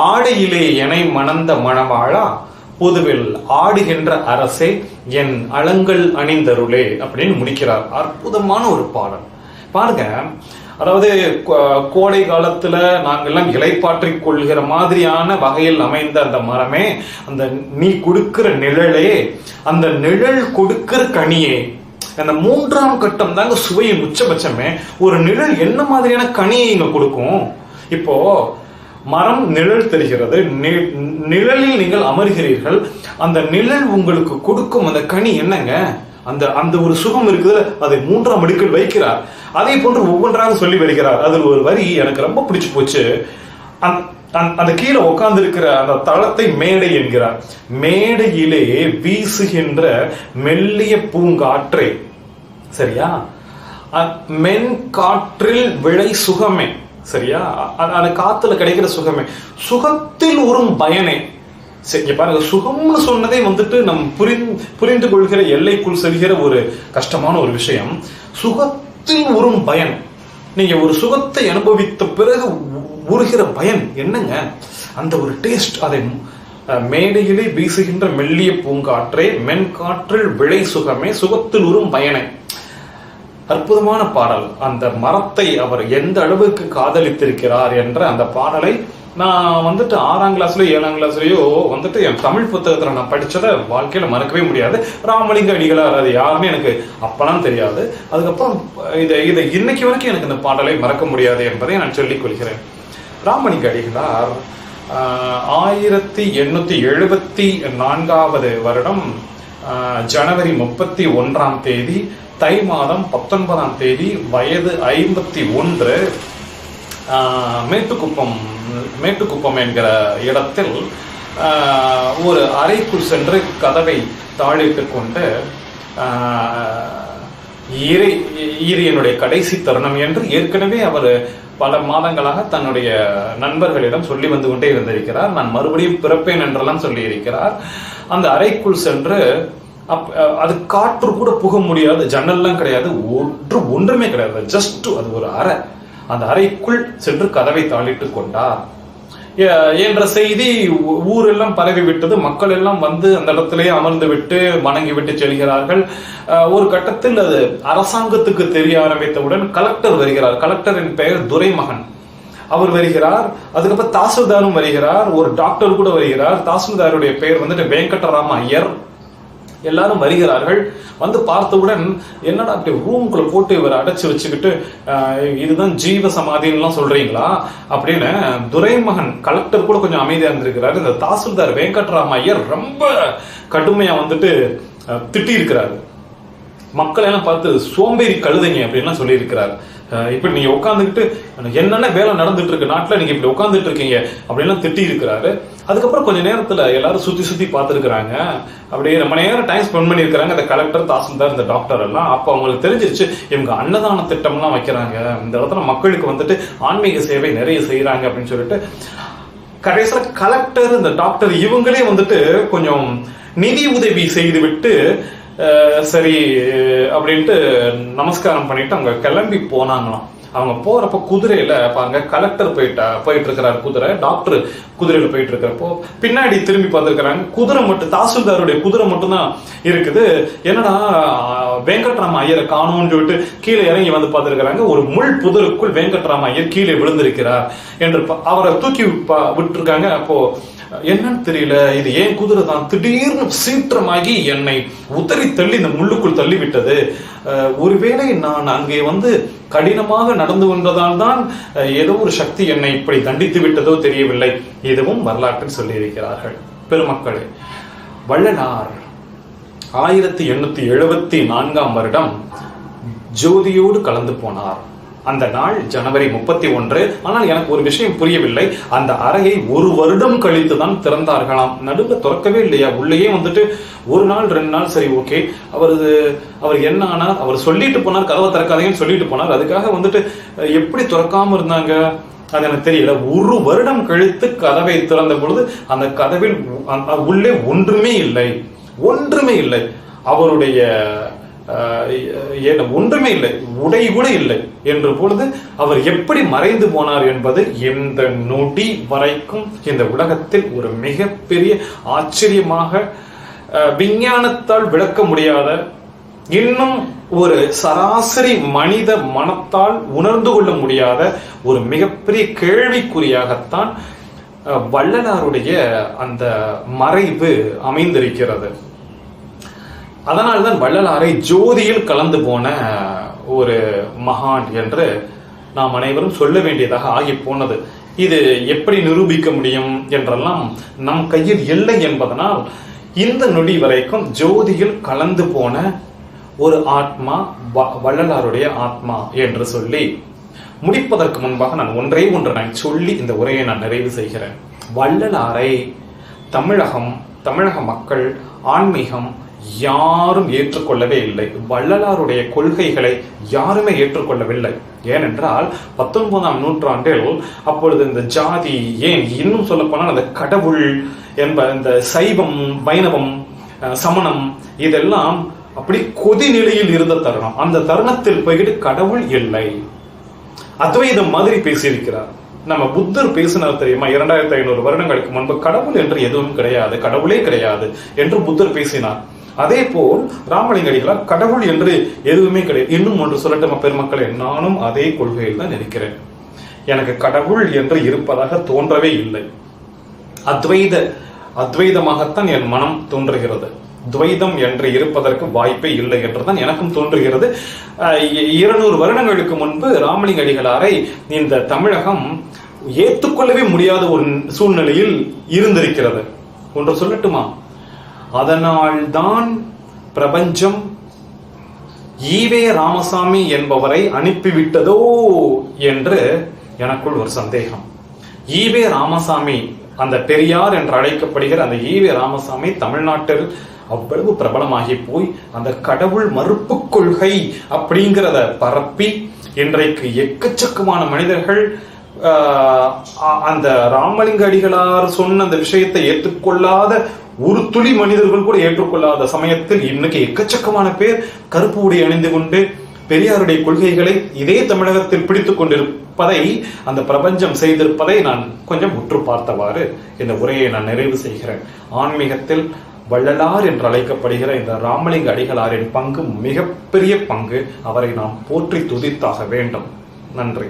ஆடையிலே எனை மணந்த மணவாளா. பொதுவில் ஆடுகின்ற அரசே என் அலங்கள் அணிந்தருளே அப்படின்னு முடிக்கிறார். அற்புதமான ஒரு பாடல் பாருங்க. அதாவது கோடை காலத்துல நாங்கெல்லாம் இலைப்பாற்றிக் கொள்கிற மாதிரியான வகையில் அமைந்த அந்த மரமே, அந்த நீ கொடுக்கிற நிழலே, அந்த நிழல் கொடுக்கிற கனியே. அந்த 3ஆம் கட்டம் தாங்க சுவையின் உச்சபட்சமே. ஒரு நிழல் என்ன மாதிரியான கனியை இங்க கொடுக்கும்? இப்போ மரம் நிழல் தெரிகிறது, நிழலில் நீங்கள் அமர்கிறீர்கள். அந்த நிழல் உங்களுக்கு கொடுக்கும் அந்த கனி என்னங்க? அந்த ஒரு சுகம் இருக்குது. அதை 3ஆம் அடுக்கில் வைக்கிறார். அதே போன்று ஒவ்வொன்றாக சொல்லி வருகிறார். அதில் ஒரு வரி எனக்கு ரொம்ப பிடிச்சு போச்சு. அந்த கீழே உட்கார்ந்து இருக்கிற அந்த தளத்தை மேடை என்கிறார். மேடையிலே வீசுகின்ற மெல்லிய பூங்காற்றே. சரியா? மென் காற்றில் விளை சுகமே. சரியா? அந்த காத்துல கிடைக்கிற சுகமே. சுகத்தில் உறும் பயனே. சரி பாருங்க, சுகம்னு சொன்னதே வந்துட்டு நம் புரிந்து கொள்கிற எல்லைக்குள் செல்கிற ஒரு கஷ்டமான ஒரு விஷயம். சுகத்தில் உறும் பயன். நீங்க ஒரு சுகத்தை அனுபவித்த பிறகு உருகிற பயன் என்னங்க? அந்த ஒரு டேஸ்ட். அதை மேடையிலே வீசுகின்ற மெல்லிய பூங்காற்றே. மென் காற்றில் விளை சுகமே. சுகத்தில் உறும் பயனை. அற்புதமான பாடல். அந்த மரத்தை அவர் எந்த அளவுக்கு காதலித்திருக்கிறார் என்ற அந்த பாடலை நான் வந்துட்டு 6ஆம் கிளாஸ்லயோ 7ஆம் கிளாஸ்லயோ வந்துட்டு என் தமிழ் புத்தகத்துல நான் படிச்சதை வாழ்க்கையில மறக்கவே முடியாது. ராமலிங்க அடிகளார் அது யாருமே எனக்கு அப்பெல்லாம் தெரியாது. அதுக்கப்புறம் இதை இன்னைக்கு வரைக்கும் எனக்கு இந்த பாடலை மறக்க முடியாது என்பதை நான் சொல்லிக் கொள்கிறேன். ராமலிங்க அடிகளார் 1874 வருடம் ஜனவரி 31ஆம் தேதி தை மாதம் 19ஆம் தேதி வயது 51 மேட்டுக்குப்பம் என்கிற இடத்தில் ஒரு அறைக்குள் சென்று கதவை தாளிட்டு கொண்டு ஈரியனுடைய கடைசி தருணம் என்று ஏற்கனவே அவர் பல மாதங்களாக தன்னுடைய நண்பர்களிடம் சொல்லி வந்து கொண்டே இருந்திருக்கிறார். நான் மறுபடியும் பிறப்பேன் என்றெல்லாம் சொல்லி இருக்கிறார். அந்த அறைக்குள் சென்று அது காற்று கூட புக முடியாது, ஜன்னல்லாம் கிடையாது, ஒன்றுமே கிடையாது, ஜஸ்ட் அது ஒரு அறை. அந்த அறைக்குள் சென்று கதவை தாளிட்டு கொண்டார் என்ற செய்தி ஊரெல்லாம் பரவி விட்டது. மக்கள் எல்லாம் வந்து அந்த இடத்திலேயே அமர்ந்து விட்டு வணங்கி விட்டு செல்கிறார்கள். ஒரு கட்டத்தில் அது அரசாங்கத்துக்கு தெரிய ஆரம்பித்தவுடன் கலெக்டர் வருகிறார். கலெக்டரின் பெயர் துரைமகன். அவர் வருகிறார். அதுக்கப்புறம் தாசில்தாரும் வருகிறார். ஒரு டாக்டர் கூட வருகிறார். தாசில்தாருடைய பெயர் வந்துட்டு வெங்கட்ராம ஐயர். எல்லாரும் வருகிறார்கள். வந்து பார்த்தவுடன் என்னடா அப்படி ரூம்குள்ள போட்டு இவரை அடைச்சு வச்சுக்கிட்டு இதுதான் ஜீவ சமாதின்லாம் சொல்றீங்களா அப்படின்னு துரைமகன் கலெக்டர் கூட கொஞ்சம் அமைதியா இருந்திருக்கிறாரு. இந்த தாசில்தார் வெங்கட்ராம ஐயர் ரொம்ப கடுமையா வந்துட்டு திட்டி இருக்கிறாரு. மக்கள் எல்லாம் பார்த்து சோம்பேறி கழுதைங்க அப்படின்லாம் சொல்லி இருக்கிறாரு. இப்படி நீங்க உட்காந்துக்கிட்டு என்னென்ன வேலை நடந்துட்டு இருக்கு நாட்டுல, நீங்க இப்படி உட்காந்துட்டு இருக்கீங்க அப்படின்லாம் திட்டி இருக்கிறாரு. அதுக்கப்புறம் கொஞ்ச நேரத்துல எல்லாரும் சுத்தி பார்த்துருக்காங்க. அப்படியே ரொம்ப நேரம் டைம் ஸ்பெண்ட் பண்ணியிருக்கிறாங்க இந்த கலெக்டர், தாசில்தார், இந்த டாக்டர் எல்லாம். அப்ப அவங்களுக்கு தெரிஞ்சிருச்சு இவங்க அன்னதான திட்டம்லாம் வைக்கிறாங்க, இந்த இடத்துல மக்களுக்கு வந்துட்டு ஆன்மீக சேவை நிறைய செய்யறாங்க அப்படின்னு சொல்லிட்டு கடைசியில கலெக்டர், இந்த டாக்டர் இவங்களே வந்துட்டு கொஞ்சம் நிதி உதவி செய்து விட்டு சரி அப்படின்ட்டு நமஸ்காரம் பண்ணிட்டு அவங்க கிளம்பி போனாங்களாம். அவங்க போறப்ப குதிரையில பாருங்க, கலெக்டர் போயிட்டு இருக்கிறார் குதிரை, டாக்டர் குதிரையில போயிட்டு இருக்கிறப்போ பின்னாடி திரும்பி பார்த்துருக்கிறாங்க. குதிரை மட்டும், தாசில்தாருடைய குதிரை மட்டும் தான் இருக்குது. என்னடா வெங்கட்ராம ஐயரை காணும்னு சொல்லிட்டு கீழே இறங்கி வந்து பார்த்துருக்கிறாங்க. ஒரு முள் புதருக்குள் வெங்கட்ராம ஐயர் கீழே விழுந்திருக்கிறார் என்று அவரை தூக்கி விட்டுருக்காங்க. அப்போ என்னன்னு தெரியல, இது ஏன் குதிரை தான் திடீர்னு சீற்றமாகி என்னை உதறி தள்ளி இந்த முள்ளுக்குள் தள்ளி விட்டது. ஒருவேளை நான் அங்கே வந்து கடினமாக நடந்து கொண்டதால் தான் ஏதோ ஒரு சக்தி என்னை இப்படி தண்டித்து விட்டதோ தெரியவில்லை. இதுவும் வரலாற்றில் சொல்லி இருக்கிறார்கள். பெருமக்களே, வள்ளலார் 1874 வருடம் ஜோதியோடு கலந்து போனார். அந்த நாள் ஜனவரி 31. ஆனால் எனக்கு ஒரு விஷயம் புரியவில்லை. அந்த அறையை 1 வருடம் கழித்து தான் திறந்தார்களாம். நடுவில் திறக்கவே இல்லையா? உள்ளேயே வந்துட்டு 1 நாள் 2 நாள் சரி ஓகே. அவர் என்ன ஆனார்? அவர் சொல்லிட்டு போனார், கதவை திறக்காதீங்கன்னு சொல்லிட்டு போனார். அதுக்காக வந்துட்டு எப்படி திறக்காம இருந்தாங்க அது எனக்கு தெரியல. 1 வருடம் கழித்து கதவை திறந்த பொழுது அந்த கதவில் உள்ளே ஒன்றுமே இல்லை. அவருடைய ஒன்றுமே இல்லை, உடை கூட இல்லை என்ற பொழுது அவர் எப்படி மறைந்து போனார் என்பது இந்த நொடி வரைக்கும் இந்த உலகத்தில் ஒரு மிகப்பெரிய ஆச்சரியமாக, விஞ்ஞானத்தால் விளக்க முடியாத, இன்னும் ஒரு சராசரி மனித மனத்தால் உணர்ந்து கொள்ள முடியாத ஒரு மிகப்பெரிய கேள்விக்குறியாகத்தான் வள்ளலாருடைய அந்த மறைவு அமைந்திருக்கிறது. அதனால்தான் வள்ளலாரை ஜோதியில் கலந்து போன ஒரு மகான் என்று நாம் அனைவரும் சொல்ல வேண்டியதாக ஆகி போனது. இது எப்படி நிரூபிக்க முடியும் என்றெல்லாம் நம் கையில் இல்லை என்பதனால் இந்த நொடி வரைக்கும் ஜோதியில் கலந்து போன ஒரு ஆத்மா வள்ளலாருடைய ஆத்மா என்று சொல்லி முடிப்பதற்கு முன்பாக நான் ஒன்றே நான் சொல்லி இந்த உரையை நான் நிறைவு செய்கிறேன். வள்ளலாரை தமிழக மக்கள், ஆன்மீகம் யாரும் ஏற்றுக்கொள்ளவே இல்லை. வள்ளலாருடைய கொள்கைகளை யாருமே ஏற்றுக்கொள்ளவில்லை. ஏனென்றால் 19ஆம் நூற்றாண்டில் அப்பொழுது இந்த ஜாதி, ஏன் இன்னும் சொல்ல போனால் அந்த கடவுள் என்ப இந்த சைவம், வைணவம், சமணம் இதெல்லாம் அப்படி கொதி நிலையில் இருந்த தருணம். அந்த தருணத்தில் போய்கிட்டு கடவுள் இல்லை, அத்வைதம் மாதிரி பேசியிருக்கிறார். நம்ம புத்தர் பேசினார் தெரியுமா? 2500 வருடங்களுக்கு முன்பு கடவுள் என்று எதுவும் கிடையாது, கடவுளே கிடையாது என்று புத்தர் பேசினார். அதே போல் ராமலிங்கடிகளார் கடவுள் என்று எதுவுமே கிடையாது. இன்னும் ஒன்று சொல்லட்டும் பெருமக்களே, நானும் அதே கொள்கையில் தான் இருக்கிறேன். எனக்கு கடவுள் என்று இருப்பதாக தோன்றவே இல்லை. அத்வைதமாகத்தான் என் மனம் தோன்றுகிறது. துவைதம் என்று இருப்பதற்கு வாய்ப்பே இல்லை என்றுதான் எனக்கும் தோன்றுகிறது. 200 வருடங்களுக்கு முன்பு ராமலிங்கடிகளாரை இந்த தமிழகம் ஏற்றுக்கொள்ளவே முடியாத ஒரு சூழ்நிலையில் இருந்திருக்கிறது. ஒன்று சொல்லட்டுமா? அதனால்தான் பிரபஞ்சம் ஈவே ராமசாமி என்பவரை அனுப்பிவிட்டதோ என்று எனக்குள் ஒரு சந்தேகம். ஈவே ராமசாமி, அந்த பெரியார் என்று அழைக்கப்படுகிற அந்த ஈவே ராமசாமி தமிழ்நாட்டில் அவ்வளவு பிரபலமாகி போய் அந்த கடவுள் மறுப்பு கொள்கை அப்படிங்கிறத பரப்பி இன்றைக்கு எக்கச்சக்கமான மனிதர்கள் அந்த ராமலிங்க அடிகளார் சொன்ன அந்த விஷயத்தை ஏற்றுக்கொள்ளாத ஒரு துளி மனிதர்கள் கூட ஏற்றுக்கொள்ளாத சமயத்தில் இன்னைக்கு எக்கச்சக்கமான பேர் கருப்பு உடை அணிந்து கொண்டு பெரியாருடைய கொள்கைகளை இதே தமிழகத்தில் பிடித்துக் கொண்டிருப்பதை அந்த பிரபஞ்சம் செய்திருப்பதை நான் கொஞ்சம் உற்று பார்த்தவாறு இந்த உரையை நான் நிறைவு செய்கிறேன். ஆன்மீகத்தில் வள்ளலார் என்று அழைக்கப்படுகிற இந்த ராமலிங்க அடிகளாரின் பங்கு மிகப்பெரிய பங்கு. அவரை நாம் போற்றி துதித்தாக வேண்டும். நன்றி.